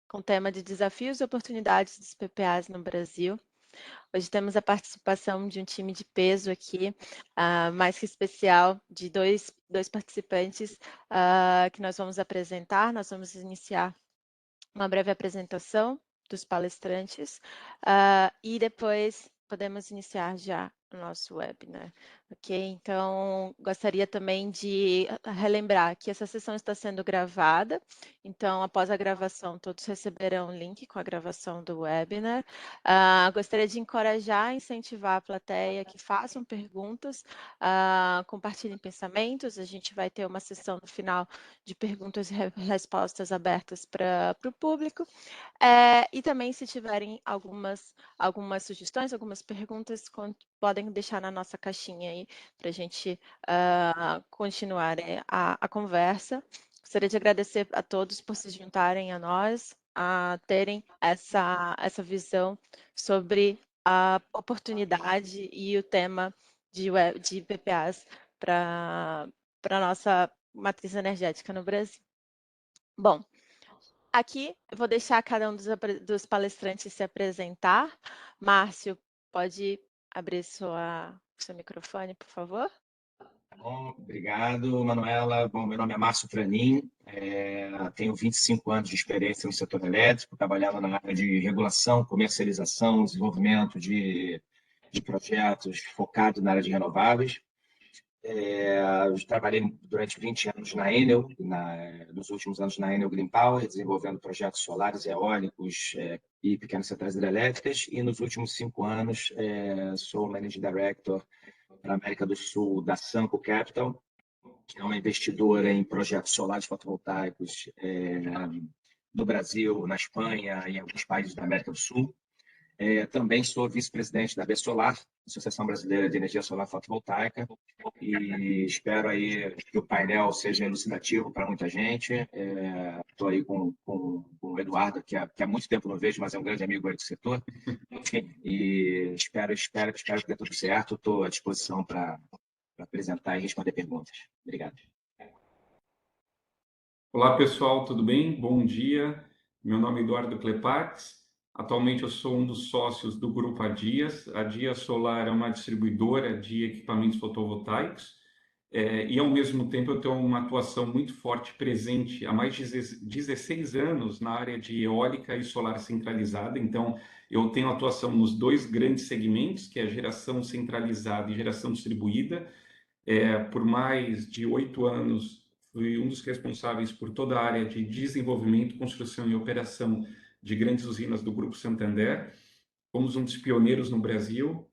com o tema de desafios e oportunidades dos PPAs no Brasil. Hoje temos a participação de um time de peso aqui, mais que especial, de dois participantes que nós vamos apresentar. Nós vamos iniciar uma breve apresentação dos palestrantes e depois podemos iniciar já o nosso webinar, ok? Então, gostaria também de relembrar que essa sessão está sendo gravada, então, após a gravação, todos receberão um link com a gravação do webinar. Gostaria de encorajar, incentivar a plateia que façam perguntas, compartilhem pensamentos. A gente vai ter uma sessão no final de perguntas e respostas abertas para o público. E também, se tiverem algumas sugestões, algumas perguntas, podem deixar na nossa caixinha aí para a gente continuar a conversa. Gostaria de agradecer a todos por se juntarem a nós, a terem essa visão sobre a oportunidade e o tema de PPAs para a nossa matriz energética no Brasil. Bom, aqui eu vou deixar cada um dos palestrantes se apresentar. Márcio, pode abrir seu microfone, por favor? Bom, obrigado, Manuela. Bom, meu nome é Márcio Franin, tenho 25 anos de experiência no setor elétrico, trabalhava na área de regulação, comercialização, desenvolvimento de projetos focados na área de renováveis. Eu trabalhei durante 20 anos na Enel, nos últimos anos na Enel Green Power, desenvolvendo projetos solares, eólicos e pequenas centrais hidrelétricas, e nos últimos 5 anos sou Managing Director para a América do Sul da Samco Capital, que é uma investidora em projetos solares fotovoltaicos no Brasil, na Espanha e em alguns países da América do Sul. Também sou vice-presidente da Besolar, Associação Brasileira de Energia Solar Fotovoltaica, e espero aí que o painel seja elucidativo para muita gente. Estou aí com o Eduardo, que há muito tempo não vejo, mas é um grande amigo aí do setor. E espero que dê tudo certo. Estou à disposição para apresentar e responder perguntas. Obrigado. Olá, pessoal, tudo bem? Bom dia. Meu nome é Eduardo Klepax. Atualmente eu sou um dos sócios do grupo Adias. A Adias Solar é uma distribuidora de equipamentos fotovoltaicos e, ao mesmo tempo, eu tenho uma atuação muito forte, presente há mais de 16 anos na área de eólica e solar centralizada. Então, eu tenho atuação nos dois grandes segmentos, que é a geração centralizada e geração distribuída. Por mais de 8 anos, fui um dos responsáveis por toda a área de desenvolvimento, construção e operação de grandes usinas do Grupo Santander. Fomos um dos pioneiros no Brasil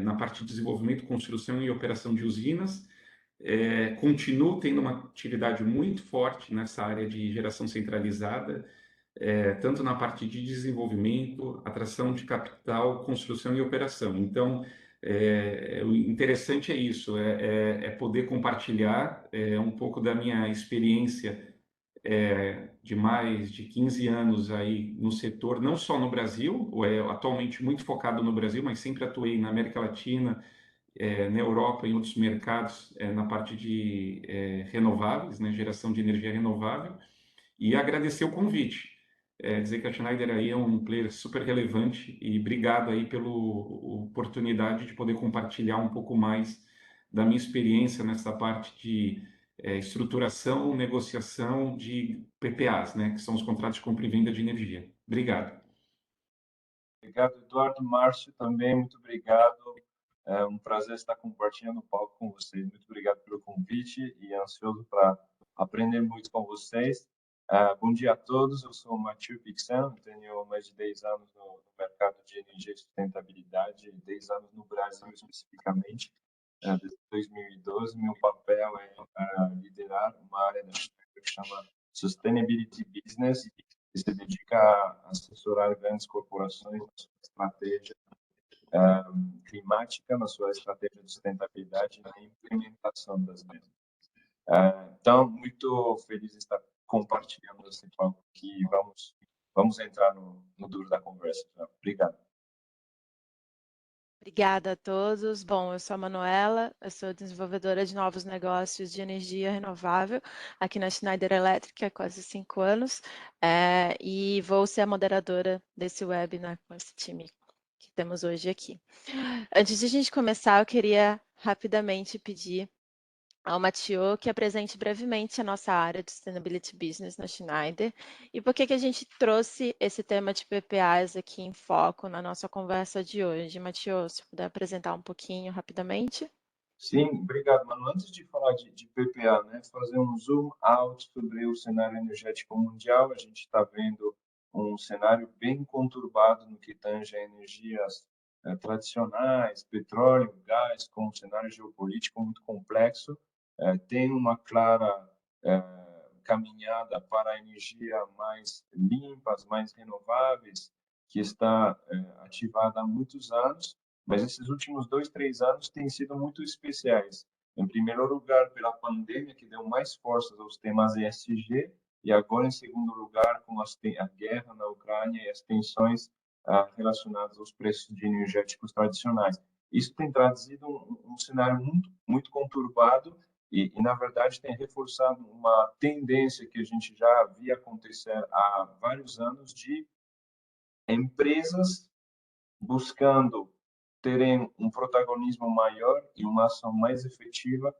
na parte de desenvolvimento, construção e operação de usinas. Continuo tendo uma atividade muito forte nessa área de geração centralizada, tanto na parte de desenvolvimento, atração de capital, construção e operação. Então, o interessante é isso, poder compartilhar um pouco da minha experiência de mais de 15 anos aí no setor, não só no Brasil, atualmente muito focado no Brasil, mas sempre atuei na América Latina, na Europa e em outros mercados, na parte de renováveis, né, geração de energia renovável, e agradecer o convite. Dizer que a Schneider aí é um player super relevante e obrigado aí pela oportunidade de poder compartilhar um pouco mais da minha experiência nessa parte de estruturação, negociação de PPAs, né, que são os contratos de compra e venda de energia. Obrigado. Obrigado, Eduardo. Márcio, também, muito obrigado. É um prazer estar compartilhando o palco com vocês. Muito obrigado pelo convite e ansioso para aprender muito com vocês. Bom dia a todos. Eu sou o Mathieu Pixan, tenho mais de 10 anos no mercado de energia e sustentabilidade, 10 anos no Brasil especificamente. Desde 2012, meu papel é liderar uma área da Schneider que chama Sustainability Business, que se dedica a assessorar grandes corporações na sua estratégia climática, na sua estratégia de sustentabilidade e na implementação das mesmas. Então, muito feliz de estar compartilhando esse palco aqui. Vamos entrar no duro da conversa. Obrigado. Obrigada a todos. Bom, eu sou a Manuela, eu sou desenvolvedora de novos negócios de energia renovável aqui na Schneider Electric há quase 5 anos, e vou ser a moderadora desse webinar com esse time que temos hoje aqui. Antes de a gente começar, eu queria rapidamente pedir ao Mathieu que apresente brevemente a nossa área de Sustainability Business na Schneider e por que a gente trouxe esse tema de PPAs aqui em foco na nossa conversa de hoje. Mathieu, se puder apresentar um pouquinho rapidamente. Sim, obrigado, mano. Antes de falar de PPA, né, fazer um zoom out sobre o cenário energético mundial, a gente está vendo um cenário bem conturbado no que tange a energias tradicionais, petróleo, gás, com um cenário geopolítico muito complexo. Tem uma clara caminhada para a energia mais limpas, mais renováveis, que está ativada há muitos anos, mas esses últimos 2, 3 anos têm sido muito especiais. Em primeiro lugar, pela pandemia, que deu mais forças aos temas ESG, e agora, em segundo lugar, com a guerra na Ucrânia e as tensões relacionadas aos preços de energéticos tradicionais. Isso tem trazido um cenário muito conturbado e, na verdade, tem reforçado uma tendência que a gente já via acontecer há vários anos de empresas buscando terem um protagonismo maior e uma ação mais efetiva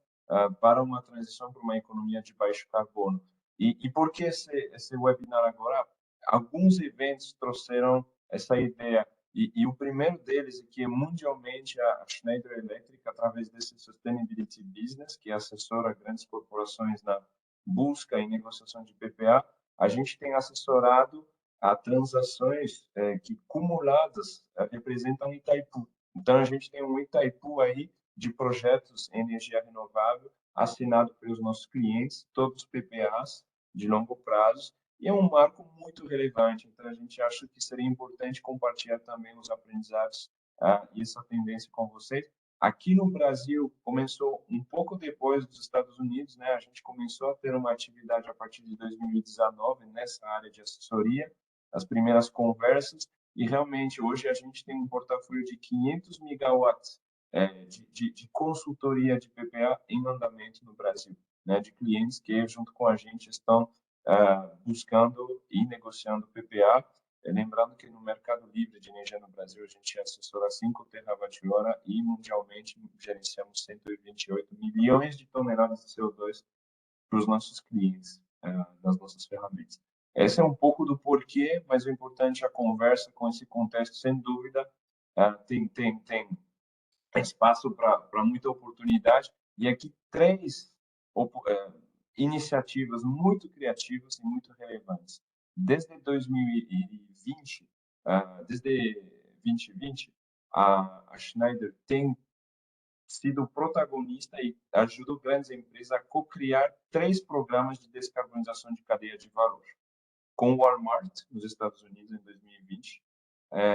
para uma transição para uma economia de baixo carbono. E por que esse webinar agora? Alguns eventos trouxeram essa ideia, e o primeiro deles é que mundialmente a Schneider Electric, através desse Sustainability Business, que assessora grandes corporações na busca e negociação de PPA, a gente tem assessorado a transações que cumuladas representam Itaipu. Então, a gente tem um Itaipu aí de projetos em energia renovável assinado pelos nossos clientes, todos PPAs de longo prazo, e é um marco muito relevante. Então, a gente acha que seria importante compartilhar também os aprendizados e essa tendência com vocês. Aqui no Brasil, começou um pouco depois dos Estados Unidos, né? A gente começou a ter uma atividade a partir de 2019 nessa área de assessoria, as primeiras conversas, e realmente hoje a gente tem um portfólio de 500 megawatts de consultoria de PPA em andamento no Brasil, né, de clientes que, junto com a gente, estão buscando e negociando PPA. Lembrando que no mercado livre de energia no Brasil, a gente assessora 5 terawatt-hora e mundialmente gerenciamos 128 milhões de toneladas de CO2 para os nossos clientes das nossas ferramentas. Esse é um pouco do porquê, mas o importante é a conversa com esse contexto, sem dúvida, tem espaço para muita oportunidade. E aqui 3 iniciativas muito criativas e muito relevantes. Desde 2020, desde 2020, a Schneider tem sido protagonista e ajudou grandes empresas a co-criar 3 programas de descarbonização de cadeia de valor. Com o Walmart, nos Estados Unidos, em 2020.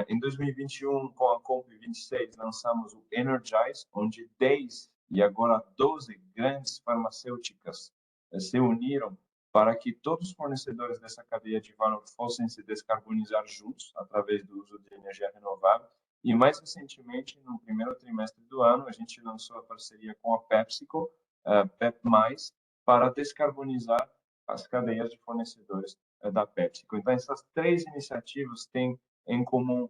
Em 2021, com a COP26, lançamos o Energize, onde 10 e agora 12 grandes farmacêuticas se uniram para que todos os fornecedores dessa cadeia de valor fossem se descarbonizar juntos, através do uso de energia renovável. E mais recentemente, no primeiro trimestre do ano, a gente lançou a parceria com a PepsiCo, PEP+, para descarbonizar as cadeias de fornecedores da PepsiCo. Então, essas 3 iniciativas têm em comum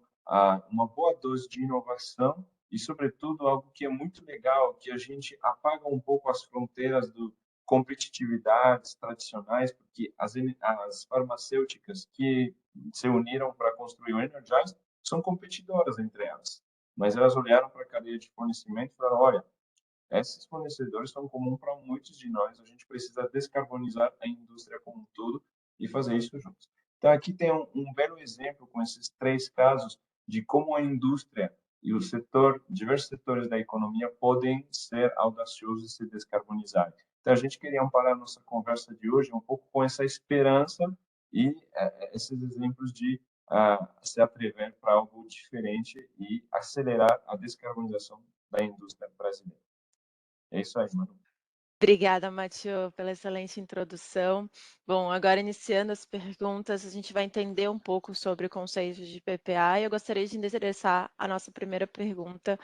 uma boa dose de inovação e, sobretudo, algo que é muito legal, que a gente apaga um pouco as fronteiras do competitividades tradicionais, porque as farmacêuticas que se uniram para construir o Energize são competidoras entre elas, mas elas olharam para a cadeia de fornecimento e falaram, olha, esses fornecedores são comuns para muitos de nós, a gente precisa descarbonizar a indústria como um todo e fazer isso juntos. Então, aqui tem um belo exemplo com esses 3 casos de como a indústria e o setor, diversos setores da economia podem ser audaciosos e se descarbonizar. Então, a gente queria amparar a nossa conversa de hoje um pouco com essa esperança e esses exemplos de se atrever para algo diferente e acelerar a descarbonização da indústria brasileira. É isso aí, mano. Obrigada, Mathieu, pela excelente introdução. Bom, agora iniciando as perguntas, a gente vai entender um pouco sobre o conceito de PPA e eu gostaria de endereçar a nossa primeira pergunta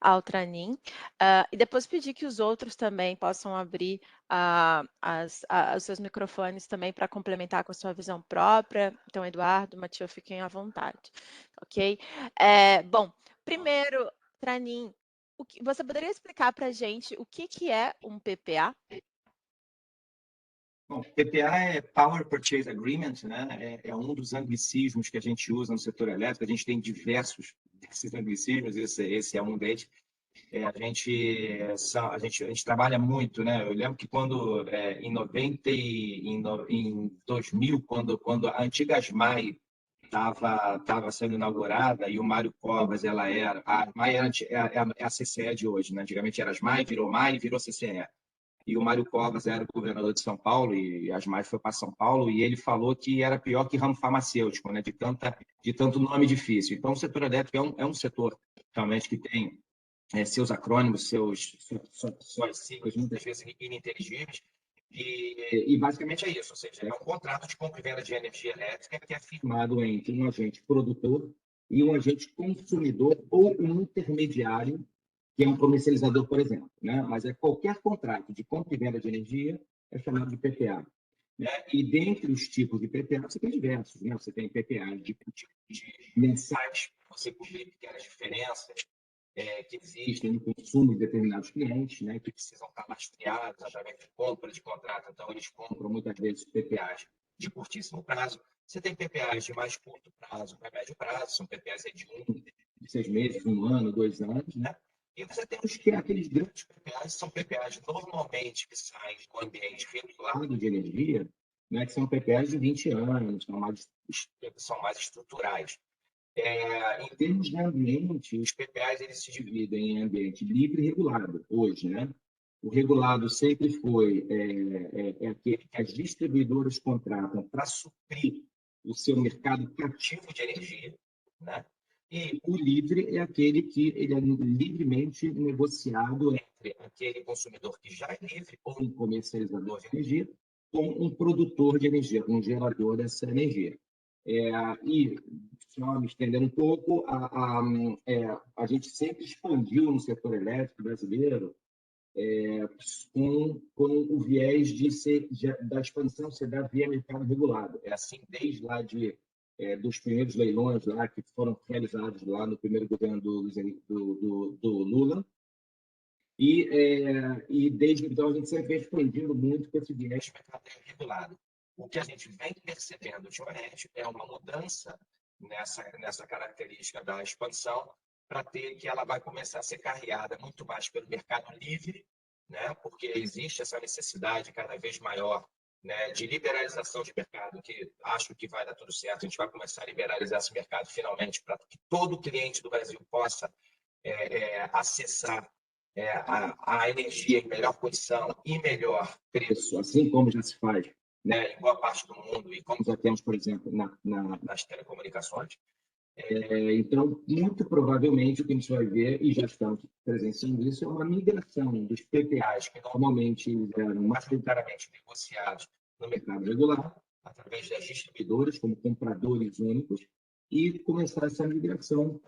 ao Tranin e depois pedir que os outros também possam abrir os seus microfones também para complementar com a sua visão própria. Então, Eduardo, Mathieu, fiquem à vontade, ok? Bom, primeiro, Tranin, você poderia explicar para a gente o que é um PPA? Bom, PPA é Power Purchase Agreement, né? É um dos anglicismos que a gente usa no setor elétrico. A gente tem diversos desses anglicismos, esse é um deles. A gente trabalha muito, né? Eu lembro que quando, em 90 em 2000, quando a antiga ASMAI estava sendo inaugurada e o Mário Covas, a ASMAI é a CCE de hoje, né? Antigamente era ASMAI, virou MAI, virou CCE. E o Mário Covas era o governador de São Paulo e a ASMAI foi para São Paulo e ele falou que era pior que ramo farmacêutico, né? De tanto nome difícil. Então, o setor elétrico é um setor realmente que tem seus acrônimos, suas siglas, muitas vezes ininteligíveis, e basicamente é isso, ou seja, é um contrato de compra e venda de energia elétrica que é firmado entre um agente produtor e um agente consumidor ou um intermediário, que é um comercializador, por exemplo, né? Mas qualquer contrato de compra e venda de energia é chamado de PPA. Né? E dentre os tipos de PPA, você tem diversos, né? Você tem PPA de mensais, você cobrir pequenas diferenças, que existem no consumo de determinados clientes, né, que precisam estar lastreados através de compra de contrato. Então, eles compram muitas vezes PPAs de curtíssimo prazo. Você tem PPAs de mais curto prazo para médio prazo, são PPAs de 6 meses, 1 ano, 2 anos, né? E você tem aqueles grandes PPAs, são PPAs normalmente que saem do ambiente regulado de energia, né, que são PPAs de 20 anos, são mais estruturais. Em termos de ambiente, os PPAs eles se dividem em ambiente livre e regulado, hoje, né? O regulado sempre foi aquele que as distribuidoras contratam para suprir o seu mercado cativo de energia, né? E o livre é aquele que ele é livremente negociado entre aquele consumidor que já é livre, ou um comercializador de energia, com um produtor de energia, um gerador dessa energia. E, só me estendendo um pouco, a gente sempre expandiu no setor elétrico brasileiro com o viés da expansão se dar via mercado regulado. É assim desde lá dos primeiros leilões lá que foram realizados lá no primeiro governo do Lula. E desde então a gente sempre vem expandindo muito com esse viés de mercado regulado. O que a gente vem percebendo ultimamente é uma mudança nessa característica da expansão para ter que ela vai começar a ser carreada muito mais pelo mercado livre, né? Porque existe essa necessidade cada vez maior, né, de liberalização de mercado, que acho que vai dar tudo certo. A gente vai começar a liberalizar esse mercado finalmente para que todo cliente do Brasil possa acessar a energia em melhor condição e melhor preço, assim como já se faz, né, em boa parte do mundo e como já temos, por exemplo, nas telecomunicações. Então, muito provavelmente, o que a gente vai ver, e já estamos presenciando isso, é uma migração dos PPAs, que normalmente eram majoritariamente negociados no mercado regular, através das distribuidoras, como compradores únicos, e começar essa migração,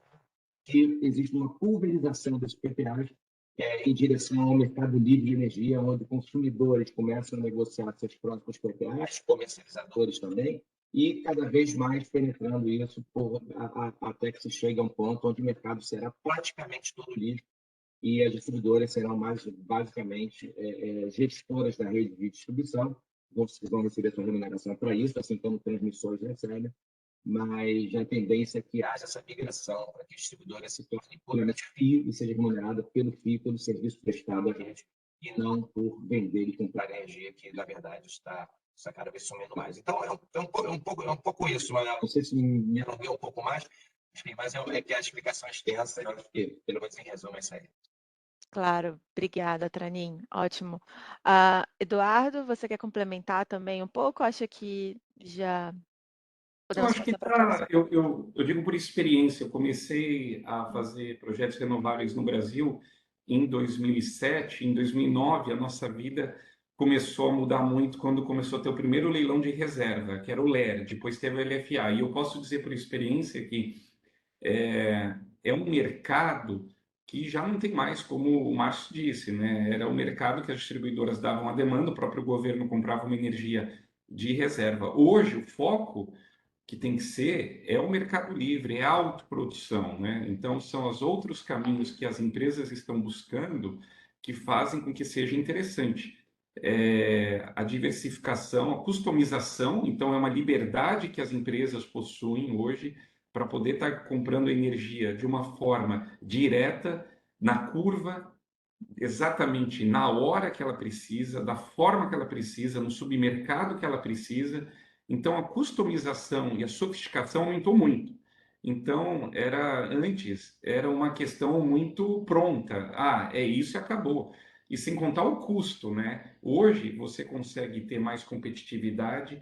que existe uma pulverização desses PPAs em direção ao mercado livre de energia, onde consumidores começam a negociar seus próprios PPAs, comercializadores também, e cada vez mais penetrando isso até que se chegue a um ponto onde o mercado será praticamente todo livre e as distribuidoras serão mais basicamente gestoras da rede de distribuição, vão receber sua remuneração para isso, assim como transmissões recebem, mas a tendência é que haja essa migração para que a distribuidora se torne puramente fio e seja remunerada pelo fio, pelo serviço prestado a gente, e não por vender e comprar energia, que na verdade está cada vez sumindo mais. Então, é um pouco isso, mas não sei se me alonguei um pouco mais, enfim, mas é que a explicação é extensa, eu acho que, pelo menos em resumo, é isso aí. Claro, obrigada, Tranin. Ótimo. Eduardo, você quer complementar também um pouco? Acho que já Eu podemos acho que passar para a próxima. eu digo por experiência, eu comecei a fazer projetos renováveis no Brasil em 2007, em 2009, a nossa vida começou a mudar muito quando começou a ter o primeiro leilão de reserva, que era o LER, depois teve o LFA. E eu posso dizer por experiência que é um mercado que já não tem mais, como o Márcio disse, né? Era um mercado que as distribuidoras davam a demanda, o próprio governo comprava uma energia de reserva. Hoje, o foco que tem que ser é o mercado livre, é a autoprodução, né? Então, são os outros caminhos que as empresas estão buscando que fazem com que seja interessante. A diversificação, a customização, então é uma liberdade que as empresas possuem hoje para poder estar comprando energia de uma forma direta, na curva, exatamente na hora que ela precisa, da forma que ela precisa, no submercado que ela precisa. Então, a customização e a sofisticação aumentou muito. Então, antes, era uma questão muito pronta. Ah, é isso e acabou. E sem contar o custo, né? Hoje, você consegue ter mais competitividade.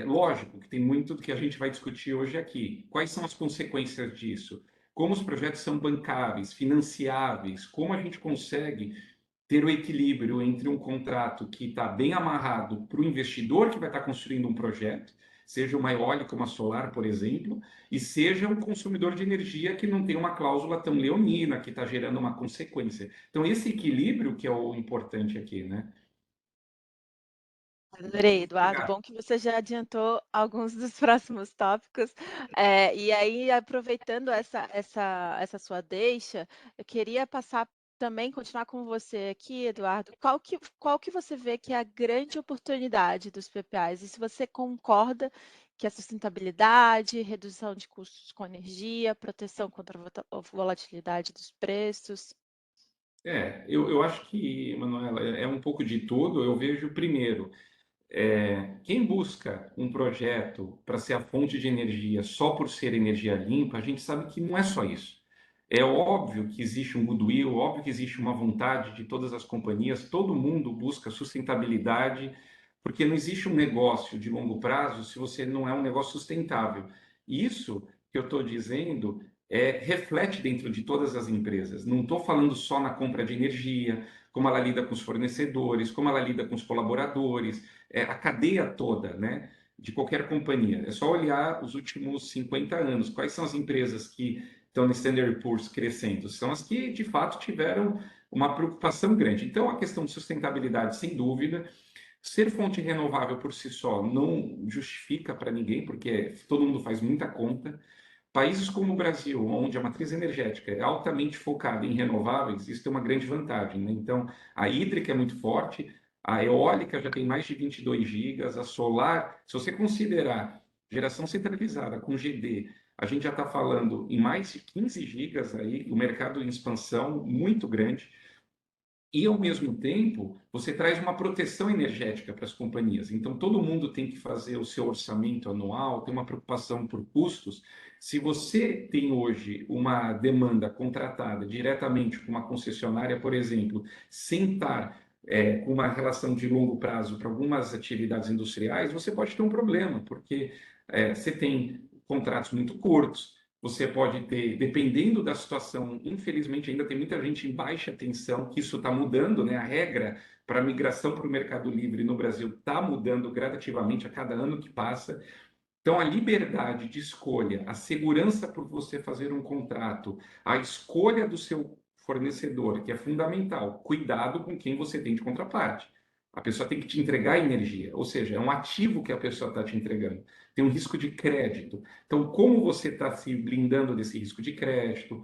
Lógico que tem muito do que a gente vai discutir hoje aqui. Quais são as consequências disso? Como os projetos são bancáveis, financiáveis, como a gente consegue ter o equilíbrio entre um contrato que está bem amarrado para o investidor que vai estar construindo um projeto, seja uma eólica, uma solar, por exemplo, e seja um consumidor de energia que não tem uma cláusula tão leonina, que está gerando uma consequência. Então, esse equilíbrio que é o importante aqui, né? Adorei, Eduardo. Obrigado. Bom que você já adiantou alguns dos próximos tópicos. E aí, aproveitando essa sua deixa, eu queria passar também, continuar com você aqui, Eduardo. Qual que você vê que é a grande oportunidade dos PPAs? E se você concorda que a sustentabilidade, redução de custos com energia, proteção contra a volatilidade dos preços. Eu acho que, Manuela, é um pouco de tudo. Eu vejo primeiro. Quem busca um projeto para ser a fonte de energia só por ser energia limpa, a gente sabe que não é só isso. É óbvio que existe um goodwill, óbvio que existe uma vontade de todas as companhias, todo mundo busca sustentabilidade, porque não existe um negócio de longo prazo se você não é um negócio sustentável. Isso que eu estou dizendo reflete dentro de todas as empresas. Não estou falando só na compra de energia, como ela lida com os fornecedores, como ela lida com os colaboradores, a cadeia toda, né, de qualquer companhia. É só olhar os últimos 50 anos. Quais são as empresas que estão no Standard Poor's crescendo? São as que, de fato, tiveram uma preocupação grande. Então, a questão de sustentabilidade, sem dúvida. Ser fonte renovável por si só não justifica para ninguém, porque todo mundo faz muita conta. Países como o Brasil, onde a matriz energética é altamente focada em renováveis, isso tem uma grande vantagem, né? Então, a hídrica é muito forte, a eólica já tem mais de 22 gigas, a solar, se você considerar geração centralizada com GD, a gente já está falando em mais de 15 gigas aí, o mercado em expansão muito grande. E, ao mesmo tempo, você traz uma proteção energética para as companhias. Então, todo mundo tem que fazer o seu orçamento anual, tem uma preocupação por custos. Se você tem hoje uma demanda contratada diretamente com uma concessionária, por exemplo, sem estar com uma relação de longo prazo para algumas atividades industriais, você pode ter um problema, porque você tem contratos muito curtos, você pode ter, dependendo da situação, infelizmente ainda tem muita gente em baixa tensão, que isso está mudando, né? A regra para a migração para o mercado livre no Brasil está mudando gradativamente a cada ano que passa. Então, a liberdade de escolha, a segurança por você fazer um contrato, a escolha do seu fornecedor, que é fundamental, cuidado com quem você tem de contraparte. A pessoa tem que te entregar energia, ou seja, é um ativo que a pessoa está te entregando. Tem um risco de crédito. Então, como você está se blindando desse risco de crédito?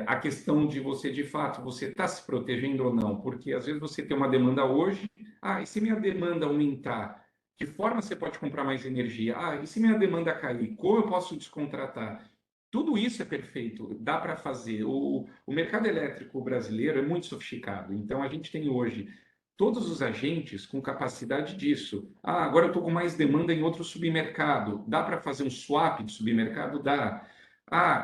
A questão de você, de fato, você está se protegendo ou não? Porque às vezes você tem uma demanda hoje, e se minha demanda aumentar? De forma você pode comprar mais energia? E se minha demanda cair, como eu posso descontratar? Tudo isso é perfeito, dá para fazer. O mercado elétrico brasileiro é muito sofisticado, então a gente tem hoje todos os agentes com capacidade disso. Agora eu estou com mais demanda em outro submercado, dá para fazer um swap de submercado? Dá.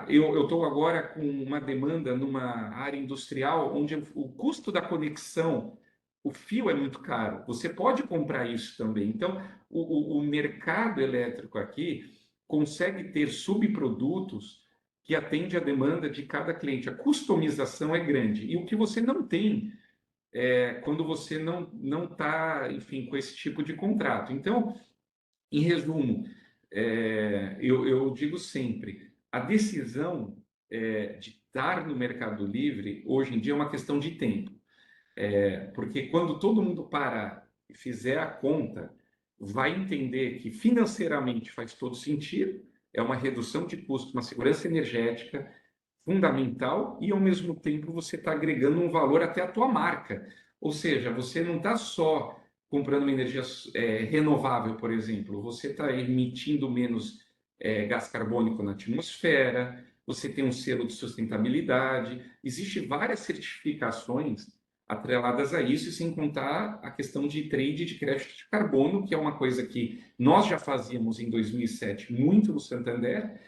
Eu estou agora com uma demanda numa área industrial onde o custo da conexão, o fio é muito caro. Você pode comprar isso também. Então, o mercado elétrico aqui consegue ter subprodutos que atende a demanda de cada cliente. A customização é grande. E o que você não tem quando você não está, enfim, com esse tipo de contrato. Então, em resumo, eu digo sempre, a decisão de estar no Mercado Livre, hoje em dia, é uma questão de tempo. Porque quando todo mundo parar e fizer a conta, vai entender que financeiramente faz todo sentido, é uma redução de custo, uma segurança energética fundamental e, ao mesmo tempo, você está agregando um valor até à tua marca. Ou seja, você não está só comprando uma energia renovável, por exemplo, você está emitindo menos gás carbônico na atmosfera, você tem um selo de sustentabilidade, existem várias certificações atreladas a isso, e sem contar a questão de trade de crédito de carbono, que é uma coisa que nós já fazíamos em 2007 muito no Santander,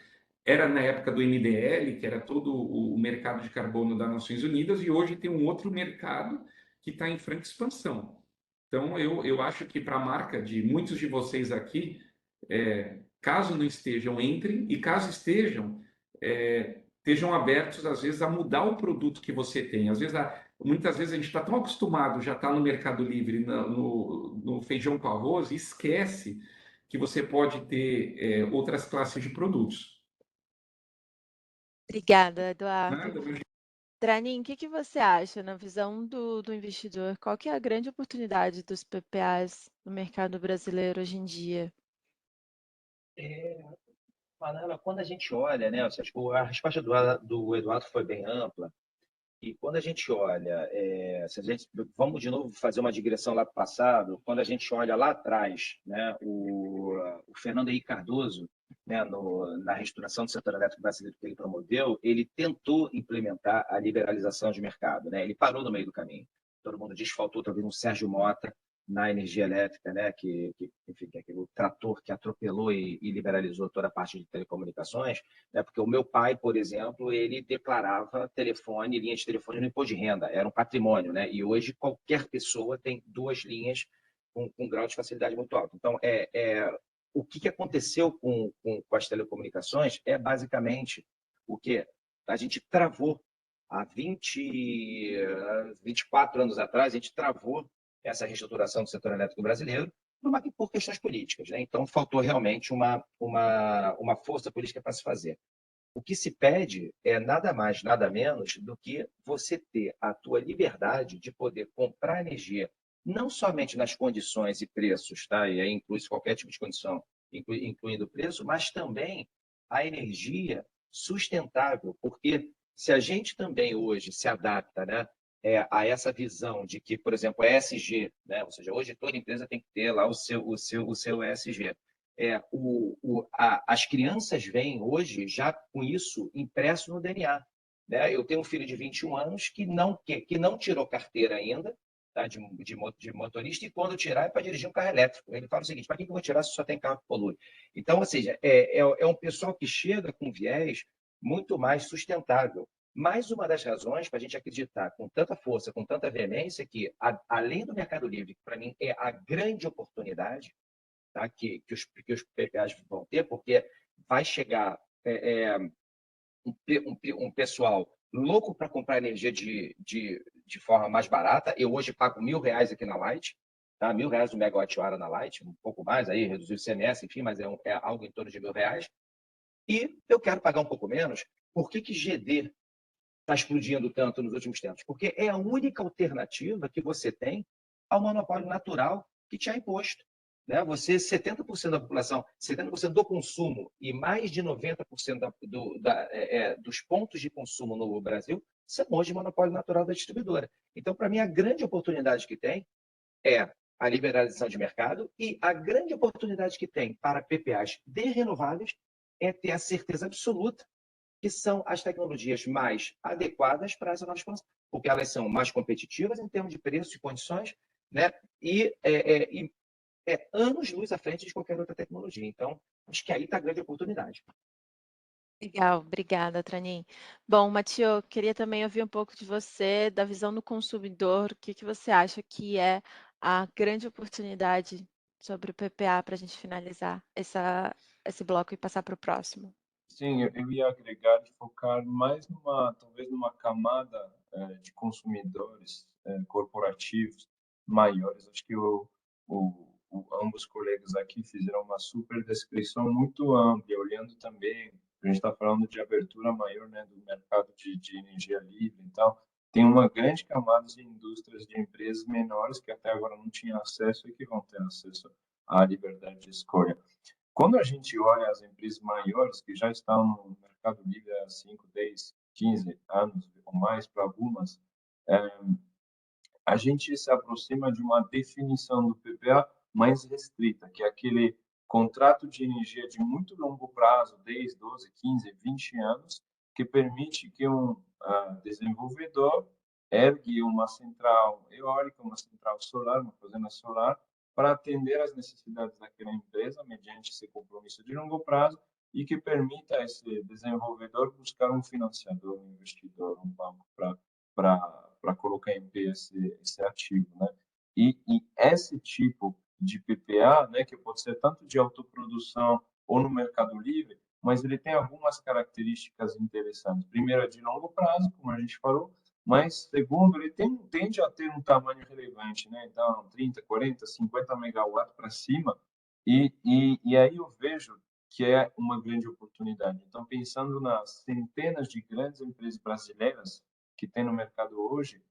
era na época do MDL, que era todo o mercado de carbono das Nações Unidas, e hoje tem um outro mercado que está em franca expansão. Então, eu acho que para a marca de muitos de vocês aqui, caso não estejam, entrem, e caso estejam, estejam abertos, às vezes, a mudar o produto que você tem. Às vezes, muitas vezes a gente está tão acostumado, já está no Mercado Livre, no feijão com arroz, e esquece que você pode ter outras classes de produtos. Obrigada, Eduardo. Nada, mas Tranin, o que você acha, na visão do investidor? Qual que é a grande oportunidade dos PPAs no mercado brasileiro hoje em dia? Manuela, quando a gente olha, né, ou seja, a resposta do Eduardo foi bem ampla, e quando a gente olha, se a gente, vamos de novo fazer uma digressão lá para o passado, quando a gente olha lá atrás, né, o Fernando Henrique Cardoso, né, na reestruturação do setor elétrico brasileiro que ele promoveu, ele tentou implementar a liberalização de mercado, né, ele parou no meio do caminho. Todo mundo diz que faltou talvez um Sérgio Mota na energia elétrica, né, enfim, que é aquele trator que atropelou e liberalizou toda a parte de telecomunicações, né, porque o meu pai, por exemplo, ele declarava telefone, linha de telefone no imposto de renda, era um patrimônio, né, e hoje qualquer pessoa tem 2 linhas com um grau de facilidade muito alto. Então, o que aconteceu com as telecomunicações é basicamente o que a gente travou há 24 anos atrás, a gente travou essa reestruturação do setor elétrico brasileiro por questões políticas, né? Então, faltou realmente uma força política para se fazer. O que se pede é nada mais, nada menos do que você ter a tua liberdade de poder comprar energia, não somente nas condições e preços, tá? E aí inclui qualquer tipo de condição, incluindo o preço, mas também a energia sustentável, porque se a gente também hoje se adapta, né, a essa visão de que, por exemplo, ESG, né, ou seja, hoje toda empresa tem que ter lá o seu ESG. As crianças vêm hoje já com isso impresso no DNA. Né? Eu tenho um filho de 21 anos que não tirou carteira ainda, tá? de motorista, e quando tirar é para dirigir um carro elétrico. Ele fala o seguinte: para que eu vou tirar se só tem carro que polui? Então, ou seja, é um pessoal que chega com viés muito mais sustentável. Mais uma das razões para a gente acreditar com tanta força, com tanta veemência, que, além do Mercado Livre, que para mim é a grande oportunidade, tá? que os PPAs vão ter, porque vai chegar um pessoal louco para comprar energia de forma mais barata. Eu hoje pago R$1.000 aqui na Light, tá? R$1.000 o megawatt-hora na Light, um pouco mais, aí reduziu o ICMS, enfim, mas é algo em torno de R$1.000. E eu quero pagar um pouco menos. Por que GD está explodindo tanto nos últimos tempos? Porque é a única alternativa que você tem ao monopólio natural que te é imposto. Né? Você, 70% da população, 70% do consumo e mais de 90% dos pontos de consumo no Brasil são hoje monopólio natural da distribuidora. Então, para mim, a grande oportunidade que tem é a liberalização de mercado, e a grande oportunidade que tem para PPAs de renováveis é ter a certeza absoluta que são as tecnologias mais adequadas para essa nova expansão, porque elas são mais competitivas em termos de preço e condições, né? E anos-luz à frente de qualquer outra tecnologia. Então, acho que aí está a grande oportunidade. Legal, obrigada, Tranin. Bom, Mathieu, queria também ouvir um pouco de você, da visão do consumidor. O que você acha que é a grande oportunidade sobre o PPA para a gente finalizar esse bloco e passar para o próximo? Sim, eu ia agregar de focar mais talvez numa camada de consumidores corporativos maiores. Acho que ambos colegas aqui fizeram uma super descrição muito ampla, olhando também, a gente está falando de abertura maior, né, do mercado de energia livre e tal. Tem uma grande camada de indústrias, de empresas menores que até agora não tinham acesso e que vão ter acesso à liberdade de escolha. Quando a gente olha as empresas maiores que já estão no mercado livre há 5, 10, 15 anos ou mais para algumas, a gente se aproxima de uma definição do PPA mais restrita, que é aquele contrato de energia de muito longo prazo, 10, 12, 15, 20 anos, que permite que um desenvolvedor ergue uma central eólica, uma central solar, uma fazenda solar, para atender às necessidades daquela empresa, mediante esse compromisso de longo prazo, e que permita a esse desenvolvedor buscar um financiador, um investidor, um banco para colocar em pé esse ativo, né? E esse tipo de PPA, né, que pode ser tanto de autoprodução ou no mercado livre, mas ele tem algumas características interessantes. Primeiro, é de longo prazo, como a gente falou, mas segundo, ele tende a ter um tamanho relevante, né? Então, 30, 40, 50 megawatts para cima, e aí eu vejo que é uma grande oportunidade. Então, pensando nas centenas de grandes empresas brasileiras que tem no mercado hoje,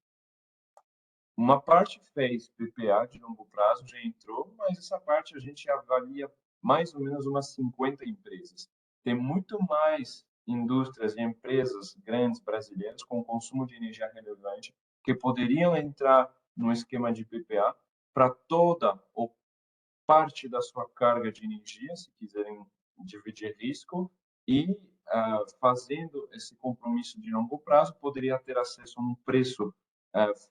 uma parte fez PPA de longo prazo, já entrou, mas essa parte a gente avalia mais ou menos umas 50 empresas. Tem muito mais indústrias e empresas grandes brasileiras com consumo de energia relevante que poderiam entrar no esquema de PPA para toda ou parte da sua carga de energia, se quiserem dividir risco, e fazendo esse compromisso de longo prazo, poderia ter acesso a um preço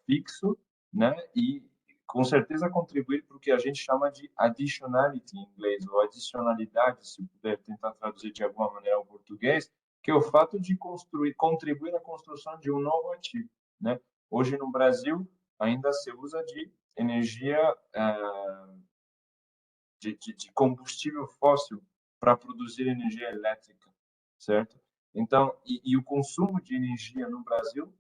fixo, né? E com certeza contribuir para o que a gente chama de additionality em inglês, ou adicionalidade, se puder tentar traduzir de alguma maneira ao português, que é o fato de contribuir na construção de um novo ativo, né? Hoje no Brasil ainda se usa de energia de combustível fóssil para produzir energia elétrica, certo? Então, e o consumo de energia no Brasil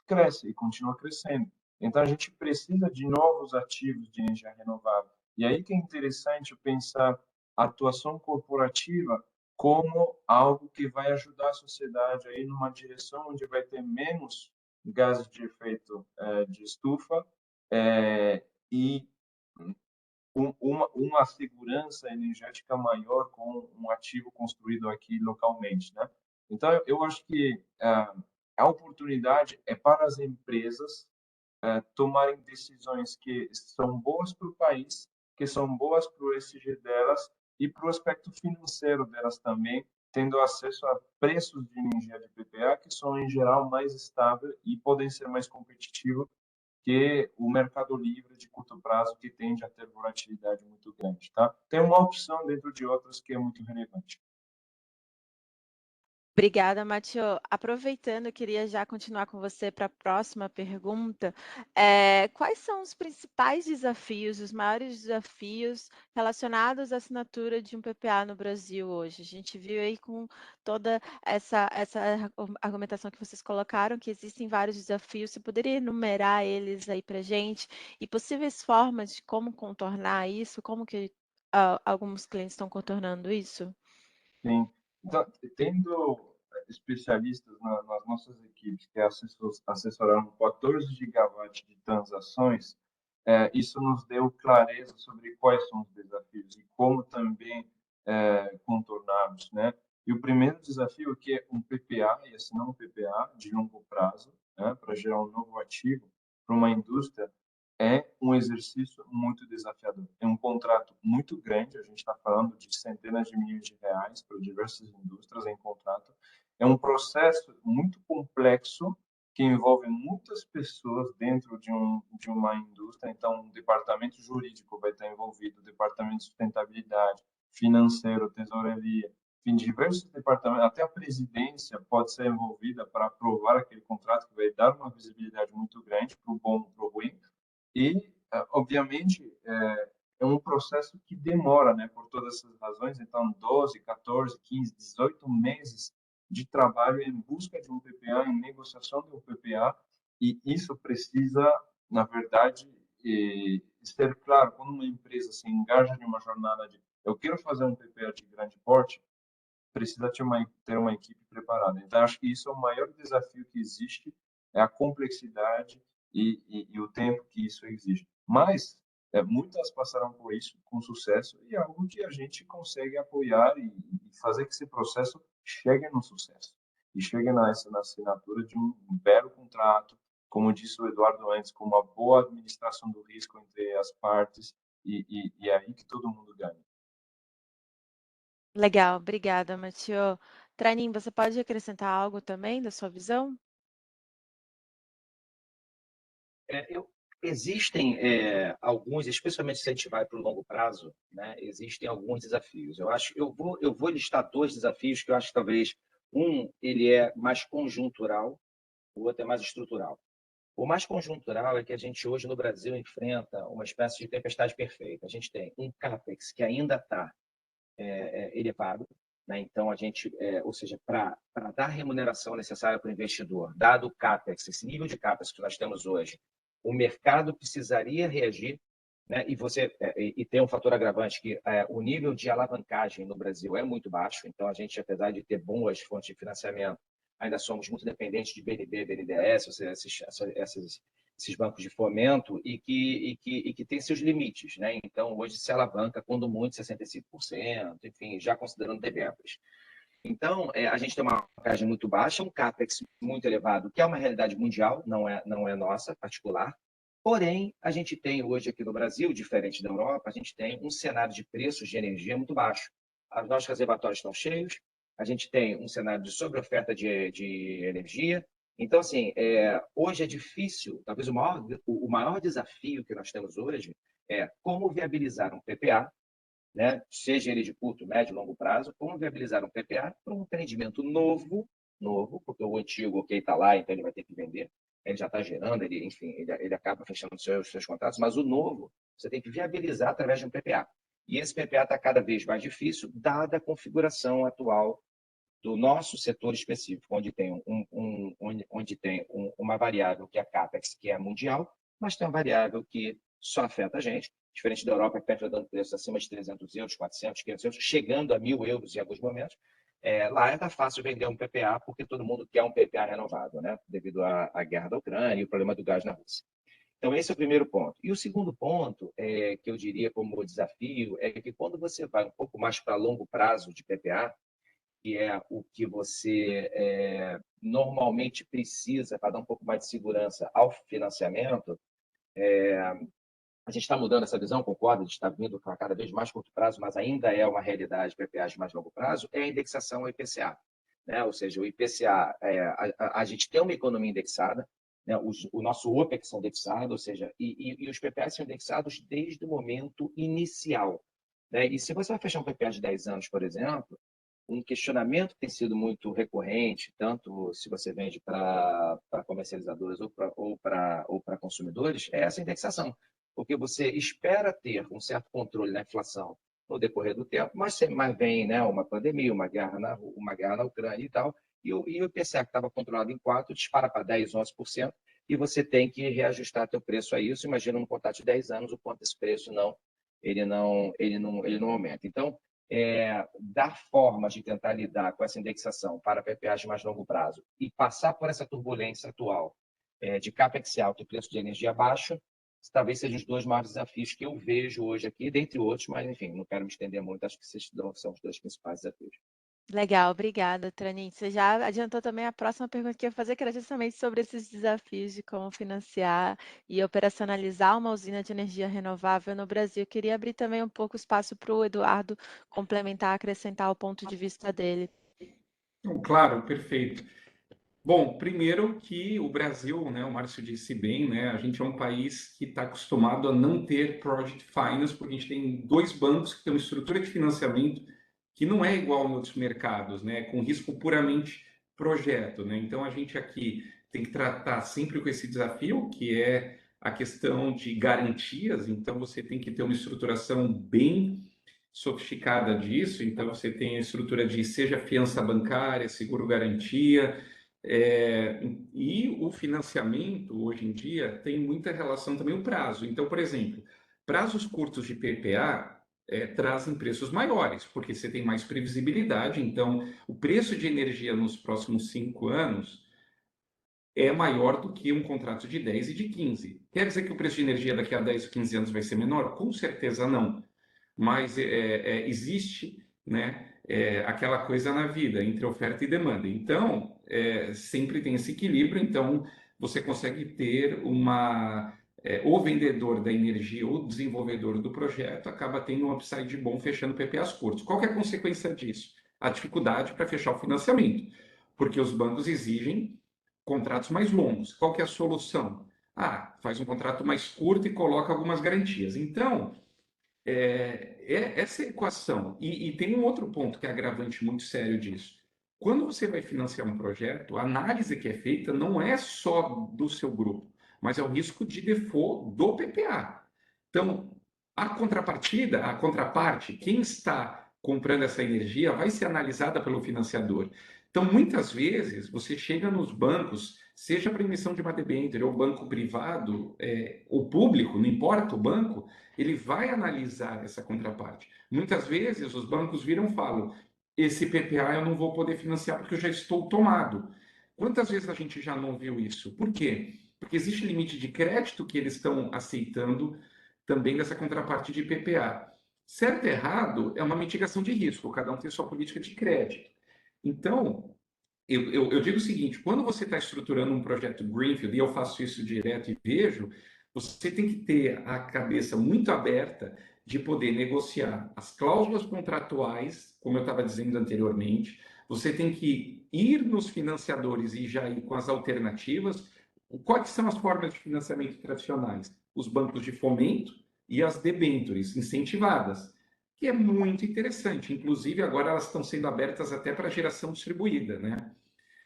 cresce e continua crescendo. Então, a gente precisa de novos ativos de energia renovável. E aí que é interessante pensar a atuação corporativa como algo que vai ajudar a sociedade aí numa direção onde vai ter menos gases de efeito de estufa e uma segurança energética maior com um ativo construído aqui localmente, né? Então, eu acho que a oportunidade é para as empresas tomarem decisões que são boas para o país, que são boas para o ESG delas e para o aspecto financeiro delas também, tendo acesso a preços de energia de PPA que são, em geral, mais estáveis e podem ser mais competitivos que o mercado livre de curto prazo, que tende a ter volatilidade muito grande, tá? Tem uma opção dentro de outras que é muito relevante. Obrigada, Mathieu. Aproveitando, eu queria já continuar com você para a próxima pergunta. Quais são os principais desafios, os maiores desafios relacionados à assinatura de um PPA no Brasil hoje? A gente viu aí com toda essa argumentação que vocês colocaram, que existem vários desafios. Você poderia enumerar eles aí para a gente e possíveis formas de como contornar isso? Como que alguns clientes estão contornando isso? Sim. Então, tendo especialistas nas nossas equipes que assessoraram 14 gigawatts de transações, isso nos deu clareza sobre quais são os desafios e como também contorná-los, né? E o primeiro desafio que é um PPA, e assinar um PPA de longo prazo, né, para gerar um novo ativo para uma indústria, é um exercício muito desafiador. É um contrato muito grande, a gente está falando de centenas de milhões de reais para diversas indústrias em contrato. É um processo muito complexo que envolve muitas pessoas dentro de uma indústria. Então, o departamento jurídico vai estar envolvido, o departamento de sustentabilidade, financeiro, tesouraria, enfim, diversos departamentos, até a presidência pode ser envolvida para aprovar aquele contrato que vai dar uma visibilidade muito grande para o bom e para o ruim. E, obviamente, é um processo que demora, né, por todas essas razões. Então, 12, 14, 15, 18 meses de trabalho em busca de um PPA, em negociação de um PPA, e isso precisa, na verdade, ser claro. Quando uma empresa se engaja em uma jornada de eu quero fazer um PPA de grande porte, precisa ter uma equipe preparada. Então, acho que isso é o maior desafio que existe, é a complexidade e o tempo que isso exige. Mas muitas passaram por isso com sucesso e é algo que a gente consegue apoiar e fazer que esse processo chegue no sucesso e chegue na assinatura de um belo contrato, como disse o Eduardo antes, com uma boa administração do risco entre as partes e é aí que todo mundo ganha. Legal, obrigada, Mathieu. Tranin, você pode acrescentar algo também da sua visão? Existem alguns, especialmente se a gente vai para o longo prazo, né, existem alguns desafios. Eu vou listar dois desafios que eu acho que talvez ele é mais conjuntural, o outro é mais estrutural. O mais conjuntural é que a gente hoje no Brasil enfrenta uma espécie de tempestade perfeita. A gente tem um CAPEX que ainda está elevado, né? Então a gente, ou seja, para dar a remuneração necessária para o investidor, dado o CAPEX, esse nível de CAPEX que nós temos hoje, o mercado precisaria reagir, né? E tem um fator agravante que o nível de alavancagem no Brasil é muito baixo. Então a gente, apesar de ter boas fontes de financiamento, ainda somos muito dependentes de BNB, BNDES, ou seja, esses bancos de fomento e que tem seus limites, né? Então hoje se alavanca quando muito 65%, enfim, já considerando debêntures. Então, a gente tem uma alavancagem muito baixa, um CAPEX muito elevado, que é uma realidade mundial, não é nossa, particular. Porém, a gente tem hoje aqui no Brasil, diferente da Europa, a gente tem um cenário de preços de energia muito baixo. Os nossos reservatórios estão cheios, a gente tem um cenário de sobreoferta de energia. Então, assim, hoje é difícil, talvez o maior desafio que nós temos hoje é como viabilizar um PPA, né, seja ele de curto, médio, longo prazo, como viabilizar um PPA para um empreendimento novo, porque o antigo, ok, está lá, então ele vai ter que vender, ele já está gerando, enfim, ele acaba fechando os seus contratos, mas o novo você tem que viabilizar através de um PPA. E esse PPA está cada vez mais difícil, dada a configuração atual do nosso setor específico, onde tem uma variável que é a CAPEX, que é mundial, mas tem uma variável que só afeta a gente, diferente da Europa, que está dando preços acima de 300 euros, 400, 500 euros, chegando a 1.000 euros em alguns momentos. Lá é fácil vender um PPA, porque todo mundo quer um PPA renovado, né? Devido à guerra da Ucrânia e o problema do gás na Rússia. Então, esse é o primeiro ponto. E o segundo ponto, que eu diria como desafio, é que quando você vai um pouco mais para longo prazo de PPA, que é o que você normalmente precisa para dar um pouco mais de segurança ao financiamento, a gente está mudando essa visão, concorda? A gente está vindo para cada vez mais curto prazo, mas ainda é uma realidade PPA de mais longo prazo, é a indexação ao IPCA. Né? Ou seja, o IPCA, a gente tem uma economia indexada, né? O nosso OPEX é indexado, ou seja, e os PPAs são indexados desde o momento inicial. Né? E se você vai fechar um PPA de 10 anos, por exemplo, um questionamento que tem sido muito recorrente, tanto se você vende para comercializadoras ou para consumidores, é essa indexação. Porque você espera ter um certo controle na inflação no decorrer do tempo, mas vem, né, uma pandemia, uma guerra na Ucrânia e tal, e o IPCA, que estava controlado em 4%, dispara para 10%, 11%, e você tem que reajustar seu preço a isso. Imagina um contrato de 10 anos, o quanto esse preço não aumenta. Então, dar formas de tentar lidar com essa indexação para PPAs de mais longo prazo e passar por essa turbulência atual de CAPEX alto e preço de energia baixo, talvez sejam os dois maiores desafios que eu vejo hoje aqui, dentre outros, mas, enfim, não quero me estender muito, acho que esses são os dois principais desafios. Legal, obrigada, Tranin. Você já adiantou também a próxima pergunta que eu ia fazer, que era justamente sobre esses desafios de como financiar e operacionalizar uma usina de energia renovável no Brasil. Eu queria abrir também um pouco espaço para o Eduardo complementar, acrescentar o ponto de vista dele. Claro, perfeito. Bom, primeiro que o Brasil, né, o Márcio disse bem, né, a gente é um país que está acostumado a não ter project finance, porque a gente tem dois bancos que têm uma estrutura de financiamento que não é igual em outros mercados, né, com risco puramente projeto, né. Então a gente aqui tem que tratar sempre com esse desafio, que é a questão de garantias, então você tem que ter uma estruturação bem sofisticada disso, então você tem a estrutura de seja fiança bancária, seguro garantia, e o financiamento hoje em dia tem muita relação também o prazo. Então, por exemplo, prazos curtos de PPA trazem preços maiores, porque você tem mais previsibilidade, então o preço de energia nos próximos 5 anos é maior do que um contrato de 10 e de 15. Quer dizer que o preço de energia daqui a 10 ou 15 anos vai ser menor? Com certeza não, mas existe, né, aquela coisa na vida entre oferta e demanda. Então, sempre tem esse equilíbrio. Então, você consegue ter o vendedor da energia ou o desenvolvedor do projeto acaba tendo um upside bom fechando PPAs curtos. Qual que é a consequência disso? A dificuldade para fechar o financiamento, porque os bancos exigem contratos mais longos. Qual que é a solução? Faz um contrato mais curto e coloca algumas garantias. Então, essa equação, e tem um outro ponto que é agravante muito sério disso. Quando você vai financiar um projeto, a análise que é feita não é só do seu grupo, mas é o risco de default do PPA. Então, a contrapartida, a contraparte, quem está comprando essa energia vai ser analisada pelo financiador. Então, muitas vezes, você chega nos bancos, seja para emissão de uma debênture ou banco privado, ou público, não importa o banco, ele vai analisar essa contraparte. Muitas vezes os bancos viram e falam: esse PPA eu não vou poder financiar porque eu já estou tomado. Quantas vezes a gente já não viu isso? Por quê? Porque existe limite de crédito que eles estão aceitando também dessa contraparte de PPA. Certo e errado é uma mitigação de risco, cada um tem sua política de crédito. Então, eu digo o seguinte: quando você está estruturando um projeto Greenfield, e eu faço isso direto e vejo, você tem que ter a cabeça muito aberta de poder negociar as cláusulas contratuais, como eu estava dizendo anteriormente. Você tem que ir nos financiadores e já ir com as alternativas. Quais são as formas de financiamento tradicionais? Os bancos de fomento e as debêntures incentivadas, que é muito interessante. Inclusive, agora elas estão sendo abertas até para geração distribuída, né?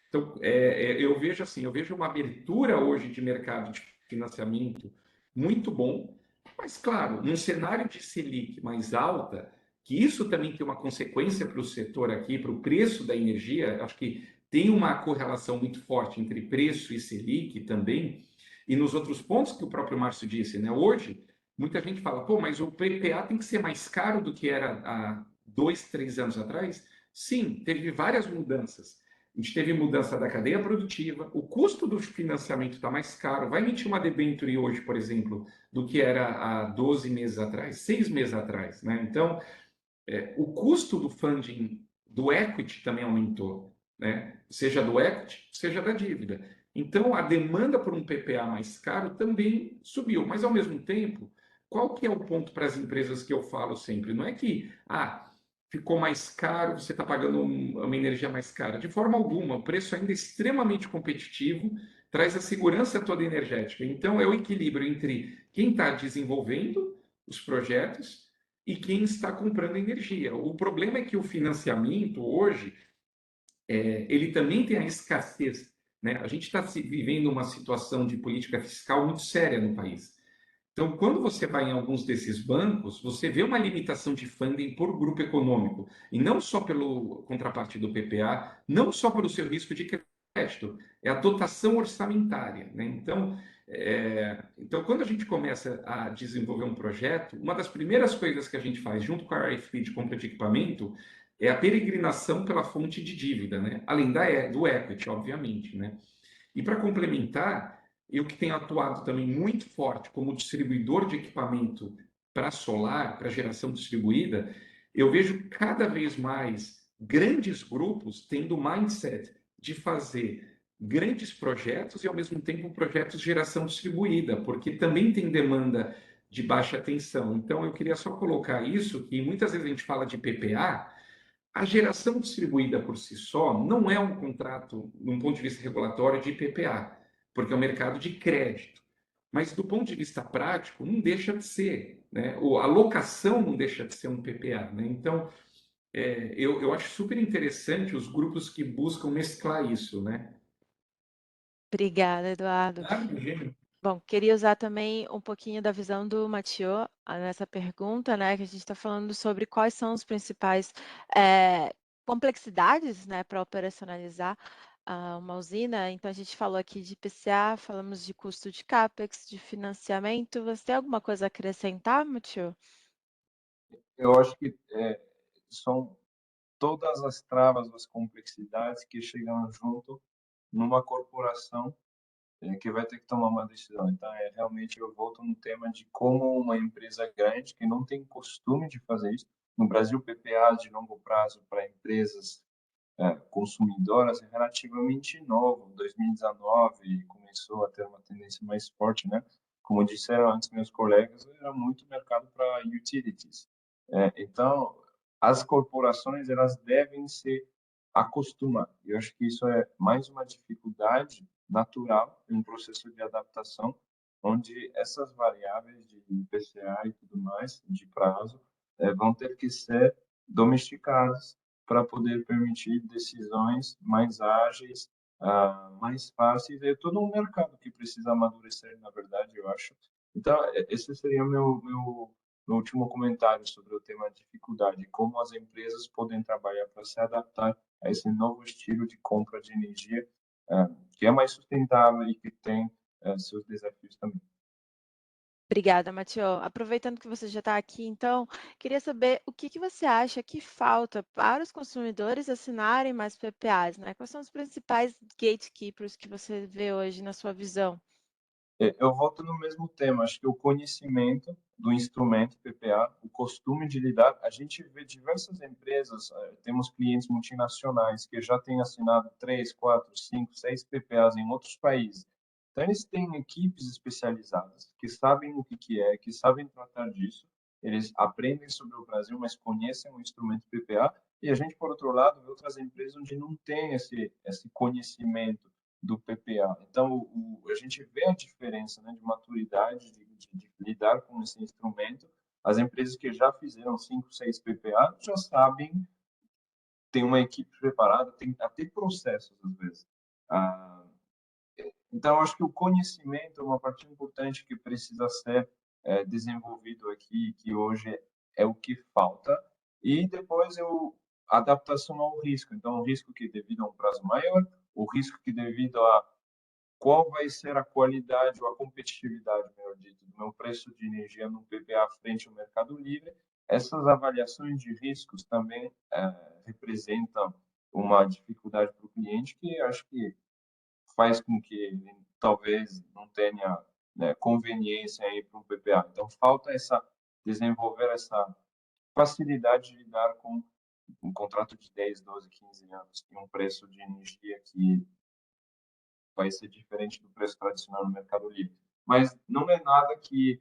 Então, eu vejo uma abertura hoje de mercado de financiamento muito bom, mas, claro, num cenário de Selic mais alta, que isso também tem uma consequência para o setor aqui, para o preço da energia, acho que tem uma correlação muito forte entre preço e Selic também, e nos outros pontos que o próprio Márcio disse, né? Hoje, muita gente fala: pô, mas o PPA tem que ser mais caro do que era há 2, 3 anos atrás? Sim, teve várias mudanças. A gente teve mudança da cadeia produtiva, o custo do financiamento está mais caro. Vai emitir uma debênture hoje, por exemplo, do que era há 12 meses atrás, 6 meses atrás, né? Então, o custo do funding, do equity também aumentou, né? Seja do equity, seja da dívida. Então, a demanda por um PPA mais caro também subiu, mas ao mesmo tempo, qual que é o ponto para as empresas que eu falo sempre? Não é que, ficou mais caro, você está pagando uma energia mais cara. De forma alguma, o preço ainda é extremamente competitivo, traz a segurança toda energética. Então, é o equilíbrio entre quem está desenvolvendo os projetos e quem está comprando energia. O problema é que o financiamento hoje, ele também tem a escassez, né? A gente está vivendo uma situação de política fiscal muito séria no país. Então, quando você vai em alguns desses bancos, você vê uma limitação de funding por grupo econômico, e não só pelo contraparte do PPA, não só pelo seu risco de crédito, é a dotação orçamentária, né? Então, quando a gente começa a desenvolver um projeto, uma das primeiras coisas que a gente faz junto com a RFP de compra de equipamento é a peregrinação pela fonte de dívida, né? Além do equity, obviamente, né? E para complementar, eu que tenho atuado também muito forte como distribuidor de equipamento para solar, para geração distribuída, eu vejo cada vez mais grandes grupos tendo o mindset de fazer grandes projetos e, ao mesmo tempo, projetos de geração distribuída, porque também tem demanda de baixa tensão. Então, eu queria só colocar isso, que muitas vezes a gente fala de PPA, a geração distribuída por si só não é um contrato, num ponto de vista regulatório, de PPA, porque é um mercado de crédito. Mas, do ponto de vista prático, não deixa de ser, né? A locação não deixa de ser um PPA, né? Então, eu acho super interessante os grupos que buscam mesclar isso, né? Obrigada, Eduardo. Ah, imagina. Bom, queria usar também um pouquinho da visão do Mathieu nessa pergunta, né, que a gente está falando sobre quais são os principais complexidades, né, para operacionalizar uma usina. Então, a gente falou aqui de PCA, falamos de custo de CAPEX, de financiamento. Você tem alguma coisa a acrescentar, Mathieu? Eu acho que são todas as travas, as complexidades que chegam junto numa corporação que vai ter que tomar uma decisão. Então, realmente eu volto no tema de como uma empresa grande que não tem costume de fazer isso. No Brasil, PPA de longo prazo para empresas consumidoras é relativamente novo. Em 2019 começou a ter uma tendência mais forte, né? Como disseram antes meus colegas, era muito mercado para utilities. Então, as corporações elas devem se acostumar. Eu acho que isso é mais uma dificuldade natural em um processo de adaptação, onde essas variáveis de IPCA e tudo mais, de prazo, vão ter que ser domesticadas para poder permitir decisões mais ágeis, mais fáceis. É todo um mercado que precisa amadurecer, na verdade, eu acho. Então, esse seria o meu último comentário sobre o tema dificuldade, como as empresas podem trabalhar para se adaptar a esse novo estilo de compra de energia, que é mais sustentável e que tem seus desafios também. Obrigada, Mathieu. Aproveitando que você já está aqui, então, queria saber o que você acha que falta para os consumidores assinarem mais PPAs, né? Quais são os principais gatekeepers que você vê hoje na sua visão? Eu volto no mesmo tema, acho que o conhecimento do instrumento PPA, o costume de lidar, a gente vê diversas empresas, temos clientes multinacionais que já têm assinado 3, 4, 5, 6 PPAs em outros países. Então, eles têm equipes especializadas que sabem o que é, que sabem tratar disso, eles aprendem sobre o Brasil, mas conhecem o instrumento PPA, e a gente, por outro lado, vê outras empresas onde não tem esse conhecimento do PPA. Então, a gente vê a diferença, né, de maturidade, de lidar com esse instrumento. As empresas que já fizeram 5, 6 PPA já sabem, tem uma equipe preparada, tem até processos, às vezes. Então, acho que o conhecimento é uma parte importante que precisa ser desenvolvido aqui, que hoje é o que falta. E depois a adaptação ao risco. Então, o risco que devido a um prazo maior, o risco que devido a qual vai ser a qualidade ou a competitividade, melhor dito, do meu preço de energia no PPA frente ao Mercado Livre. Essas avaliações de riscos também representam uma dificuldade para o cliente que acho que faz com que ele talvez não tenha, né, conveniência aí para um PPA. Então, falta desenvolver essa facilidade de lidar com um contrato de 10, 12, 15 anos e um preço de energia que vai ser diferente do preço tradicional no Mercado Livre. Mas não é nada que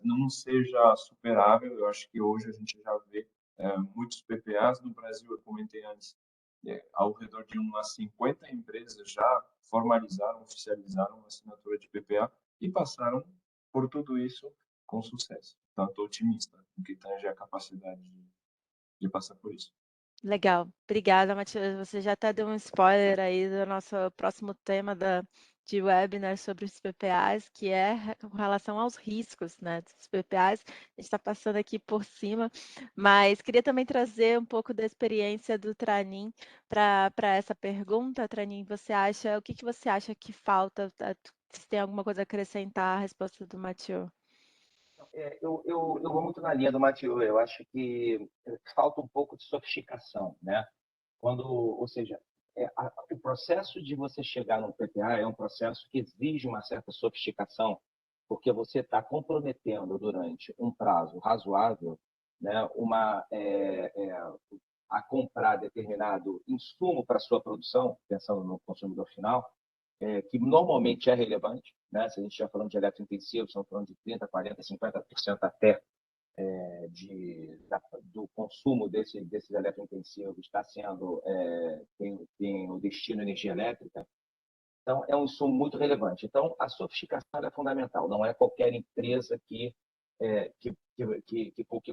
não seja superável. Eu acho que hoje a gente já vê muitos PPAs no Brasil. Eu comentei antes, ao redor de umas 50 empresas já formalizaram, oficializaram uma assinatura de PPA e passaram por tudo isso com sucesso. Então, estou otimista no que tange a capacidade de passar por isso. Legal, obrigada, Matheus. Você já até deu um spoiler aí do nosso próximo tema de webinar sobre os PPAs, que é com relação aos riscos, né, dos PPAs. A gente está passando aqui por cima, mas queria também trazer um pouco da experiência do Tranin para essa pergunta. Tranin, o que você acha que falta? Se tem alguma coisa a acrescentar à resposta do Matheus? Eu vou muito na linha do Mathieu. Eu acho que falta um pouco de sofisticação, né? Ou seja, o processo de você chegar no PPA é um processo que exige uma certa sofisticação, porque você está comprometendo durante um prazo razoável, né, a comprar determinado insumo para a sua produção, pensando no consumidor final, que normalmente é relevante, né? Se a gente estiver falando de eletrointensivo, estamos falando de 30%, 40%, 50% até do consumo desses eletrointensivos está sendo tem o destino energia elétrica. Então, é um insumo muito relevante. Então, a sofisticação é fundamental. Não é qualquer empresa que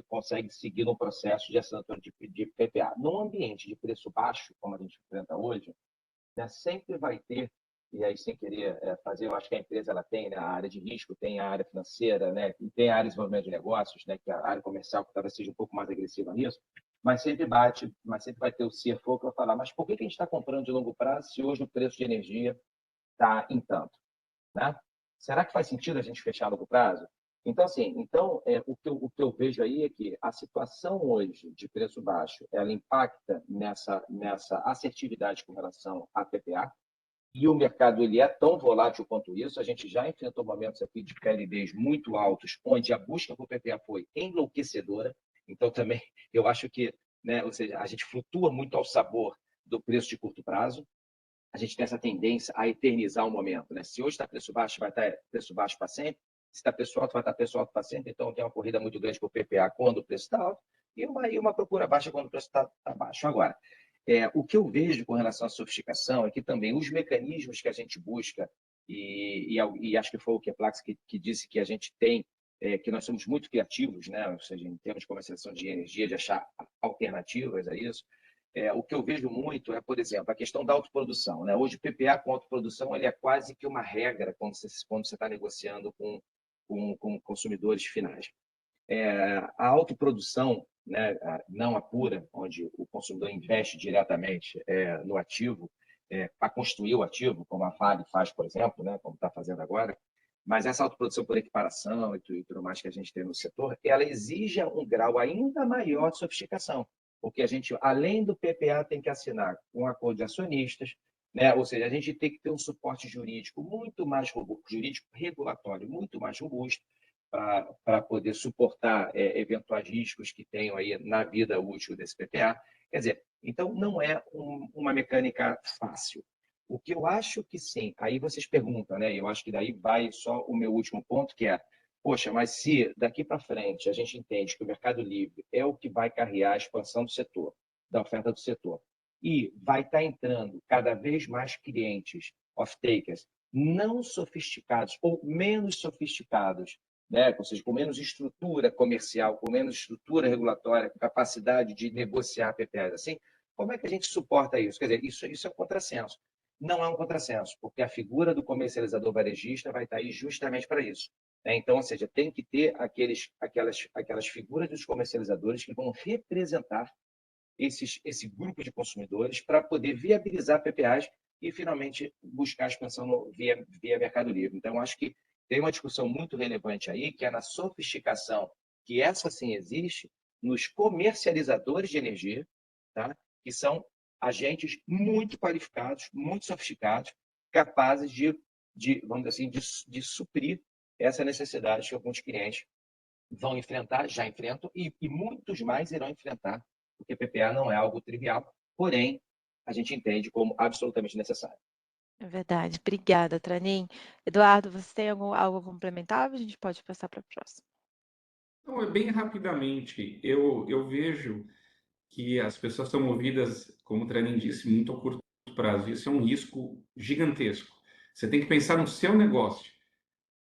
consegue seguir no processo de assinatura de PPA. Num ambiente de preço baixo, como a gente enfrenta hoje, né, sempre vai ter e aí sem querer fazer, eu acho que a empresa ela tem, né, a área de risco, tem a área financeira, né, e tem a área de desenvolvimento de negócios, né, que é a área comercial que talvez seja um pouco mais agressiva nisso, mas sempre vai ter o CFO que vai falar, mas por que a gente está comprando de longo prazo se hoje o preço de energia está em tanto, né? Será que faz sentido a gente fechar a longo prazo? Então, assim, o que eu vejo aí é que a situação hoje de preço baixo, ela impacta nessa assertividade com relação à PPA, e o mercado ele é tão volátil quanto isso. A gente já enfrentou momentos aqui de PLDs muito altos, onde a busca por PPA foi enlouquecedora. Então, também, eu acho que, né, ou seja, a gente flutua muito ao sabor do preço de curto prazo. A gente tem essa tendência a eternizar o momento, né? Se hoje está preço baixo, vai estar preço baixo para sempre. Se está preço alto, vai estar preço alto para sempre. Então, tem uma corrida muito grande por PPA quando o preço está alto e uma procura baixa quando o preço está baixo. Agora, o que eu vejo com relação à sofisticação é que também os mecanismos que a gente busca, e acho que foi o Keplax que disse que a gente tem, que nós somos muito criativos, né? Ou seja, em termos de comercialização de energia, de achar alternativas a isso. O que eu vejo muito é, por exemplo, a questão da autoprodução, né? Hoje, o PPA com autoprodução ele é quase que uma regra quando você está negociando com consumidores finais. A autoprodução, né, não a pura, onde o consumidor investe diretamente no ativo, para construir o ativo, como a Vale faz, por exemplo, né, como está fazendo agora, mas essa autoprodução por equiparação e tudo mais que a gente tem no setor, ela exige um grau ainda maior de sofisticação, porque a gente, além do PPA, tem que assinar um acordo de acionistas, né? Ou seja, a gente tem que ter um suporte jurídico muito mais robusto, jurídico regulatório muito mais robusto, para poder suportar eventuais riscos que tenham aí na vida útil desse PPA. Quer dizer, então não é uma mecânica fácil. O que eu acho que sim, aí vocês perguntam, né? Eu acho que daí vai só o meu último ponto, que é, poxa, mas se daqui para frente a gente entende que o Mercado Livre é o que vai carregar a expansão do setor, da oferta do setor, e vai estar entrando cada vez mais clientes, off-takers, não sofisticados ou menos sofisticados, né? Ou seja, com menos estrutura comercial, com menos estrutura regulatória, com capacidade de negociar PPAs assim, como é que a gente suporta isso? Quer dizer, isso é um contrassenso. Não é um contrassenso, porque a figura do comercializador varejista vai estar aí justamente para isso. Então, ou seja, tem que ter aquelas figuras dos comercializadores que vão representar esse grupo de consumidores para poder viabilizar PPAs e, finalmente, buscar a expansão via Mercado Livre. Então, acho que tem uma discussão muito relevante aí, que é na sofisticação, que essa sim existe, nos comercializadores de energia, tá? Que são agentes muito qualificados, muito sofisticados, capazes vamos dizer assim, de suprir essa necessidade que alguns clientes vão enfrentar, já enfrentam, e muitos mais irão enfrentar, porque PPA não é algo trivial, porém, a gente entende como absolutamente necessário. É verdade. Obrigada, Tranim. Eduardo, você tem algo a complementar? A gente pode passar para a próxima. Não, bem rapidamente, eu vejo que as pessoas estão movidas, como o Trenin disse, muito a curto prazo. Isso é um risco gigantesco. Você tem que pensar no seu negócio.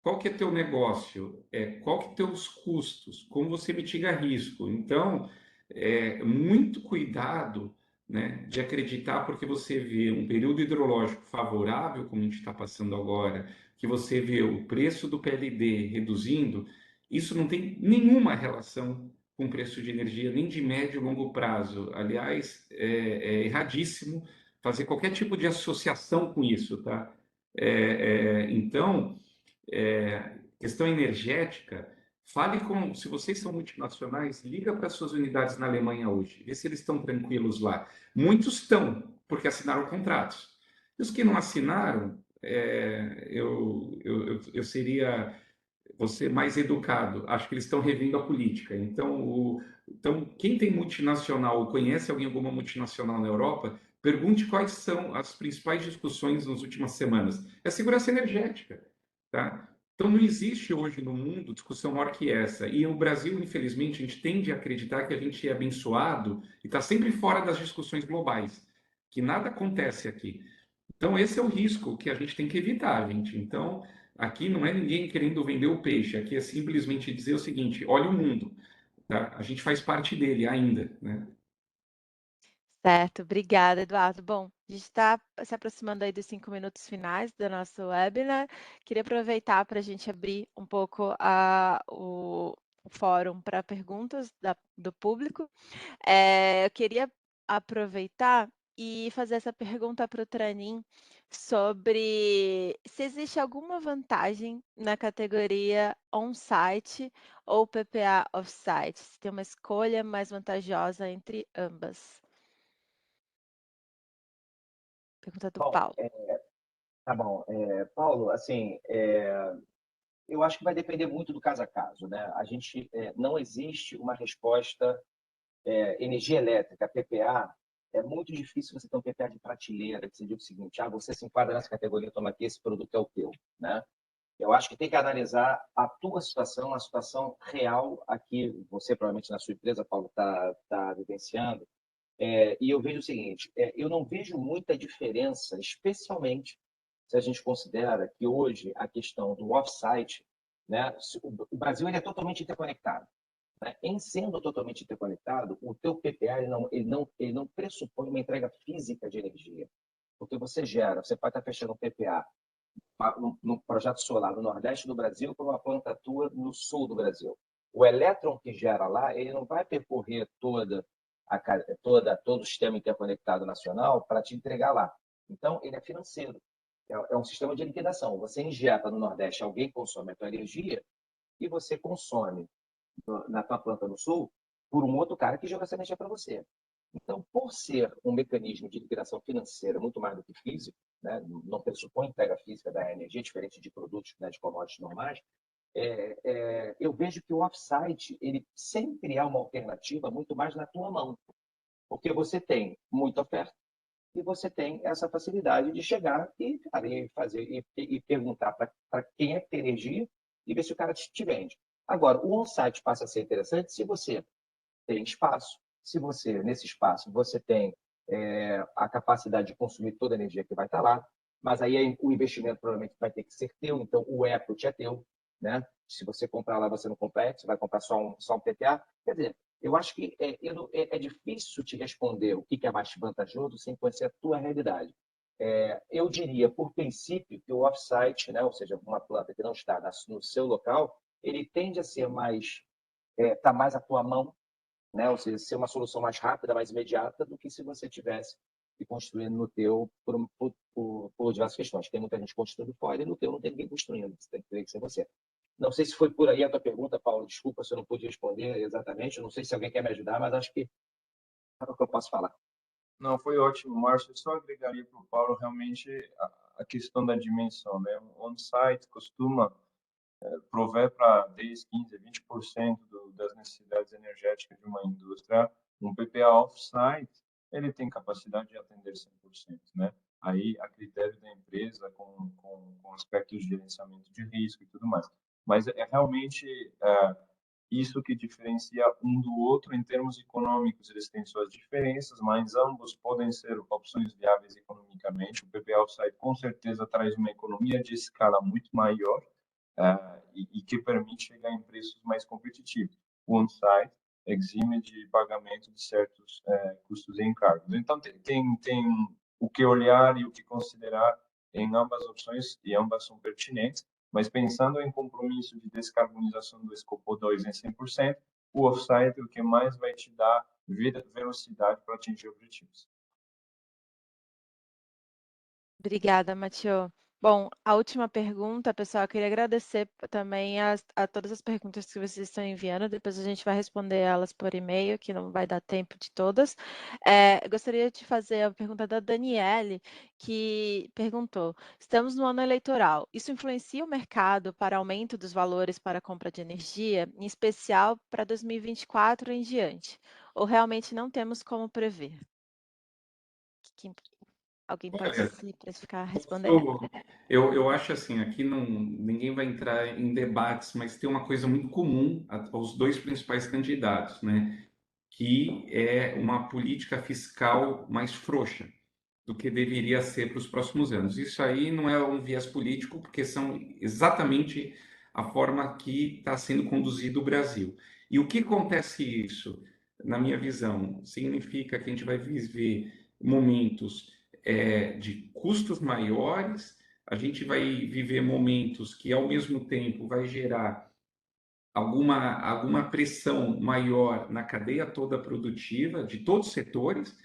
Qual que é teu negócio? Qual que é teus custos? Como você mitiga risco? Então, muito cuidado, né, de acreditar porque você vê um período hidrológico favorável, como a gente está passando agora, que você vê o preço do PLD reduzindo, isso não tem nenhuma relação com o preço de energia, nem de médio e longo prazo. Aliás, é erradíssimo fazer qualquer tipo de associação com isso, tá? Então, questão energética, fale com, se vocês são multinacionais, liga para suas unidades na Alemanha hoje, vê se eles estão tranquilos lá. Muitos estão, porque assinaram contratos. E os que não assinaram, eu seria você mais educado. Acho que eles estão revendo a política. Então, quem tem multinacional ou conhece alguma multinacional na Europa, pergunte quais são as principais discussões nas últimas semanas. É a segurança energética, tá? Então, não existe hoje no mundo discussão maior que essa. E o Brasil, infelizmente, a gente tende a acreditar que a gente é abençoado e está sempre fora das discussões globais, que nada acontece aqui. Então, esse é o risco que a gente tem que evitar, gente. Então, aqui não é ninguém querendo vender o peixe, aqui é simplesmente dizer o seguinte: olha o mundo, tá? A gente faz parte dele ainda, né? Certo, obrigada, Eduardo. Bom, a gente está se aproximando aí dos 5 minutos finais do nosso webinar. Queria aproveitar para a gente abrir um pouco o fórum para perguntas do público. Eu queria aproveitar e fazer essa pergunta para o Tranin sobre se existe alguma vantagem na categoria on-site ou PPA off-site, se tem uma escolha mais vantajosa entre ambas. Pergunta do Bom, Paulo. tá bom. Paulo, assim, eu acho que vai depender muito do caso a caso, né? Não existe uma resposta energia elétrica, PPA. É muito difícil você ter um PPA de prateleira que você diga o seguinte: você se enquadra nessa categoria, toma aqui, esse produto é o teu, né? Eu acho que tem que analisar a tua situação, a situação real aqui. Você provavelmente na sua empresa, Paulo, está vivenciando. E eu vejo o seguinte: eu não vejo muita diferença, especialmente se a gente considera que hoje a questão do off-site, né, o Brasil ele é totalmente interconectado. Né? Em sendo totalmente interconectado, o teu PPA ele não pressupõe uma entrega física de energia, porque você pode estar fechando um PPA no projeto solar no Nordeste do Brasil para uma planta tua no Sul do Brasil. O elétron que gera lá, ele não vai percorrer todo o sistema interconectado nacional para te entregar lá. Então, ele é financeiro. É um sistema de liquidação. Você injeta no Nordeste, alguém consome a tua energia e você consome na tua planta no Sul por um outro cara que joga essa energia para você. Então, por ser um mecanismo de liquidação financeira muito mais do que físico, né, não pressupõe entrega física da energia, diferente de produtos, né, de commodities normais, eu vejo que o off-site ele sempre é uma alternativa muito mais na tua mão, porque você tem muita oferta e você tem essa facilidade de chegar e, cara, e perguntar para quem é que tem energia e ver se o cara te vende. Agora, o on-site passa a ser interessante se você tem espaço, se você, nesse espaço, você tem a capacidade de consumir toda a energia que vai estar lá, mas aí o investimento provavelmente vai ter que ser teu, então o equity é teu, né? Se você comprar lá, você não compete, você vai comprar só um PPA. Quer dizer, eu acho que é difícil te responder o que é mais vantajoso sem conhecer a tua realidade. Eu diria, por princípio, que o off-site, né, ou seja, uma planta que não está no seu local, ele tende a ser mais, tá mais à tua mão, né? Ou seja, ser uma solução mais rápida, mais imediata do que se você tivesse que construir no teu por diversas questões. Tem muita gente construindo fora e no teu não tem ninguém construindo, tem que ser você. Não sei se foi por aí a tua pergunta, Paulo, desculpa se eu não pude responder exatamente, eu não sei se alguém quer me ajudar, mas acho que é o que eu posso falar. Não, foi ótimo, Márcio. Eu só agregaria para o Paulo realmente a questão da dimensão, né? Um on-site costuma prover para 10, 15, 20% das necessidades energéticas de uma indústria. Um PPA off-site, ele tem capacidade de atender 100%, né? Aí, a critério da empresa, com aspectos de gerenciamento de risco e tudo mais. Mas é realmente isso que diferencia um do outro. Em termos econômicos, eles têm suas diferenças, mas ambos podem ser opções viáveis economicamente. O PPA off-site, com certeza, traz uma economia de escala muito maior, e que permite chegar em preços mais competitivos. O on-site exime de pagamento de certos custos e encargos. Então, tem o que olhar e o que considerar em ambas opções, e ambas são pertinentes, mas pensando em compromisso de descarbonização do escopo 2 em 100%, o off-site é o que mais vai te dar velocidade para atingir objetivos. Obrigada, Mathieu. Bom, a última pergunta, pessoal, eu queria agradecer também a todas as perguntas que vocês estão enviando. Depois a gente vai responder elas por e-mail, que não vai dar tempo de todas. Eu gostaria de fazer a pergunta da Daniele, que perguntou: estamos no ano eleitoral. Isso influencia o mercado para aumento dos valores para a compra de energia, em especial para 2024 em diante? Ou realmente não temos como prever? Alguém pode Olha, se precificar respondendo? eu acho assim, aqui não, ninguém vai entrar em debates, mas tem uma coisa muito comum aos dois principais candidatos, né? Que é uma política fiscal mais frouxa do que deveria ser para os próximos anos. Isso aí não é um viés político, porque são exatamente a forma que está sendo conduzido o Brasil. E o que acontece isso? na minha visão, significa que a gente vai viver momentos de custos maiores, a gente vai viver momentos que, ao mesmo tempo, vai gerar alguma pressão maior na cadeia toda produtiva de todos os setores.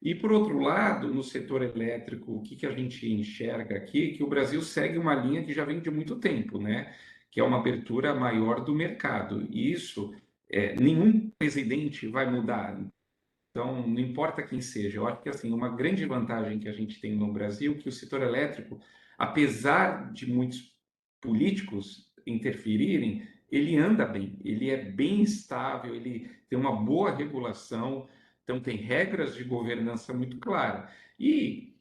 E, por outro lado, no setor elétrico, o que, que a gente enxerga aqui? Que o Brasil segue uma linha que já vem de muito tempo, né? Que é uma abertura maior do mercado. E isso, nenhum presidente vai mudar. Então, não importa quem seja, eu acho que assim, uma grande vantagem que a gente tem no Brasil é que o setor elétrico, apesar de muitos políticos interferirem, ele anda bem, ele é bem estável, ele tem uma boa regulação, então tem regras de governança muito claras. E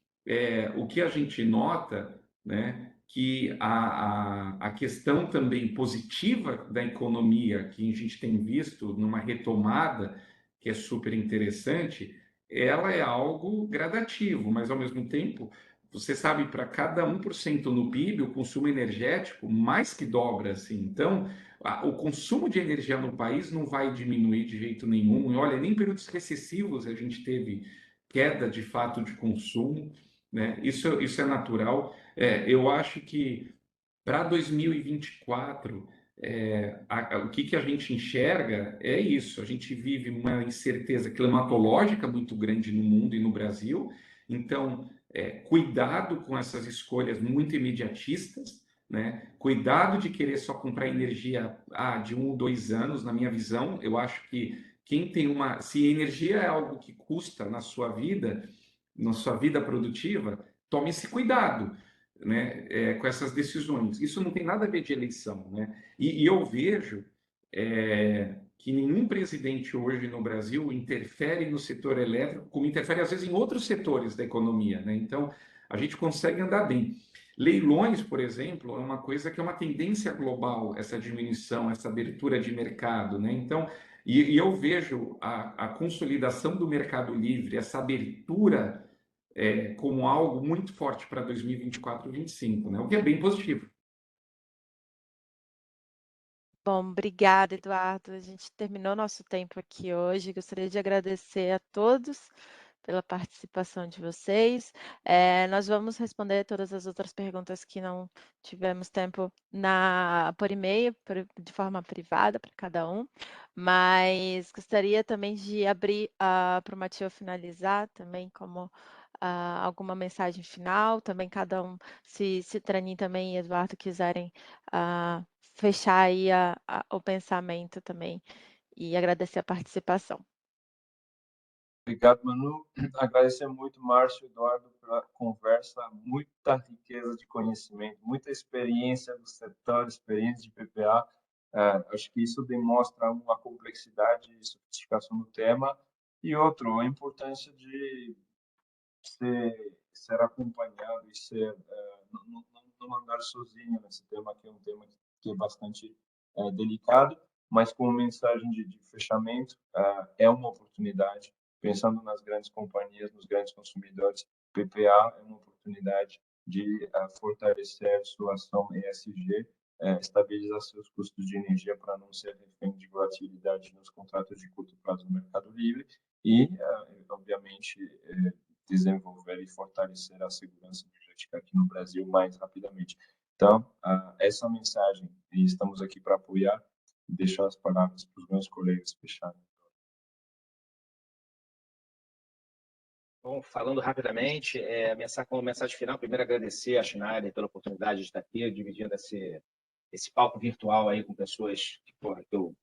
o que a gente nota, né, que a questão também positiva da economia que a gente tem visto numa retomada, que é super interessante, ela é algo gradativo, mas ao mesmo tempo, você sabe, para cada 1% no PIB, o consumo energético mais que dobra, assim. Então, o consumo de energia no país não vai diminuir de jeito nenhum. E olha, nem em períodos recessivos a gente teve queda de fato de consumo, né? Isso é natural. Eu acho que para 2024, o que a gente enxerga é isso. A gente vive uma incerteza climatológica muito grande no mundo e no Brasil. Então, cuidado com essas escolhas muito imediatistas, né? Cuidado de querer só comprar energia de 1 ou 2 anos, na minha visão. Eu acho que quem tem uma. Se energia é algo que custa na sua vida produtiva, tome esse cuidado, né, com essas decisões. Isso não tem nada a ver de eleição, né? E eu vejo que nenhum presidente hoje no Brasil interfere no setor elétrico, como interfere às vezes em outros setores da economia, né? Então, a gente consegue andar bem. Leilões, por exemplo, é uma coisa que é uma tendência global, essa diminuição, essa abertura de mercado, né? Então, e eu vejo a consolidação do mercado livre, essa abertura como algo muito forte para 2024 e 2025, né? O que é bem positivo. Bom, obrigada, Eduardo. A gente terminou nosso tempo aqui hoje. Gostaria de agradecer a todos pela participação de vocês. Nós vamos responder todas as outras perguntas que não tivemos tempo por e-mail, de forma privada para cada um, mas gostaria também de abrir para o Matheus finalizar também como alguma mensagem final, também cada um, se Tranin também e Eduardo quiserem fechar aí o pensamento também e agradecer a participação. Obrigado, Manu. Agradecer muito, Márcio e Eduardo, pela conversa, muita riqueza de conhecimento, muita experiência do setor, experiência de PPA. Acho que isso demonstra uma complexidade e sofisticação do tema. E outro, a importância de ser acompanhado e não andar sozinho nesse tema, que é um tema que é bastante delicado, mas com mensagem de fechamento, é uma oportunidade. Pensando nas grandes companhias, nos grandes consumidores, PPA é uma oportunidade de fortalecer sua ação ESG, estabilizar seus custos de energia para não ser refém de volatilidade nos contratos de curto prazo no Mercado Livre e, obviamente, desenvolver e fortalecer a segurança energética aqui no Brasil mais rapidamente. Então, essa mensagem, e estamos aqui para apoiar, e deixar as palavras para os meus colegas fecharem. Bom, falando rapidamente, como mensagem final, primeiro agradecer a Schneider pela oportunidade de estar aqui, dividindo esse palco virtual aí com pessoas que eu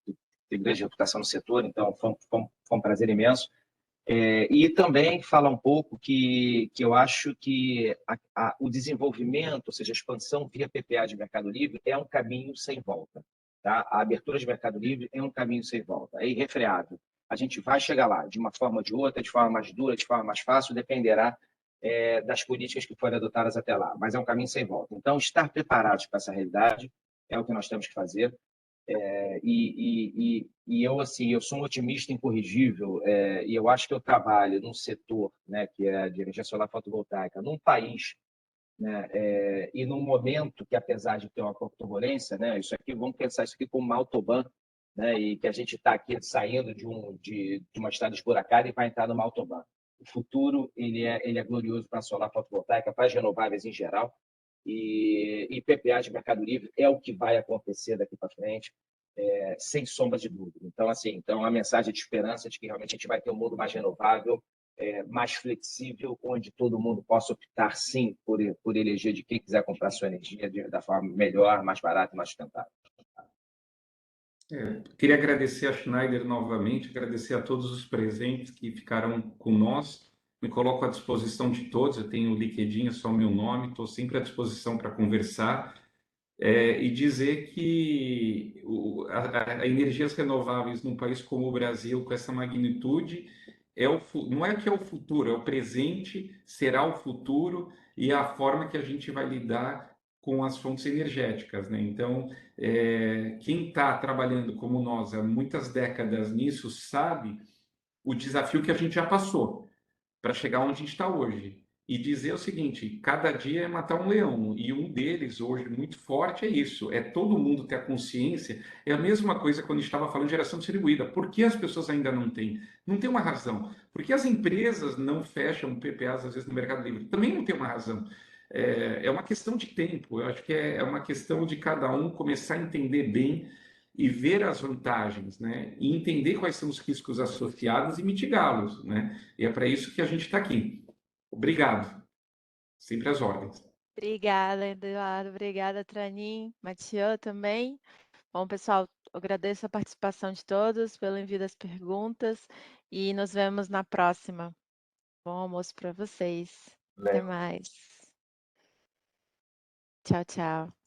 tenho grande reputação no setor, então foi um prazer imenso. E também falar um pouco que eu acho que o desenvolvimento, ou seja, a expansão via PPA de Mercado Livre é um caminho sem volta. Tá? A abertura de Mercado Livre é um caminho sem volta, é irrefreável. A gente vai chegar lá, de uma forma ou de outra, de forma mais dura, de forma mais fácil, dependerá das políticas que forem adotadas até lá, mas é um caminho sem volta. Então, estar preparados para essa realidade é o que nós temos que fazer. Eu assim, eu sou um otimista incorrigível, e eu acho que eu trabalho num setor, né, que é de energia solar fotovoltaica, num país, né, e num momento que, apesar de ter uma turbulência, né, isso aqui, vamos pensar isso aqui como uma autobahn, né? E que a gente está aqui saindo de uma estrada esburacada e vai entrar numa autobahn. O futuro ele é glorioso para a solar fotovoltaica, para as renováveis em geral, e PPA de Mercado Livre é o que vai acontecer daqui para frente, sem sombra de dúvida. Então, assim, a mensagem de esperança de que realmente a gente vai ter um mundo mais renovável, mais flexível, onde todo mundo possa optar, sim, por eleger de quem quiser comprar sua energia da forma melhor, mais barata e mais sustentável. Queria agradecer a Schneider novamente, agradecer a todos os presentes que ficaram com nós. Me coloco à disposição de todos, eu tenho o LinkedIn, é só o meu nome, estou sempre à disposição para conversar. E dizer que energias renováveis num país como o Brasil, com essa magnitude, não é que é o futuro, é o presente, será o futuro e a forma que a gente vai lidar com as fontes energéticas, né? Então, quem está trabalhando como nós há muitas décadas nisso sabe o desafio que a gente já passou para chegar onde a gente está hoje. E dizer o seguinte: cada dia é matar um leão, e um deles hoje muito forte é isso, é todo mundo ter a consciência. É a mesma coisa quando a gente estava falando de geração distribuída. Por que as pessoas ainda não têm? Não tem uma razão. Por que as empresas não fecham PPAs às vezes no Mercado Livre? Também não tem uma razão. É uma questão de tempo. Eu acho que é uma questão de cada um começar a entender bem e ver as vantagens, né? E entender quais são os riscos associados e mitigá-los, né? E é para isso que a gente está aqui. Obrigado. Sempre às ordens. Obrigada, Eduardo. Obrigada, Tranin. Mathieu também. Bom, pessoal, eu agradeço a participação de todos, pelo envio das perguntas e nos vemos na próxima. Bom almoço para vocês. Até mais. Tchau, tchau.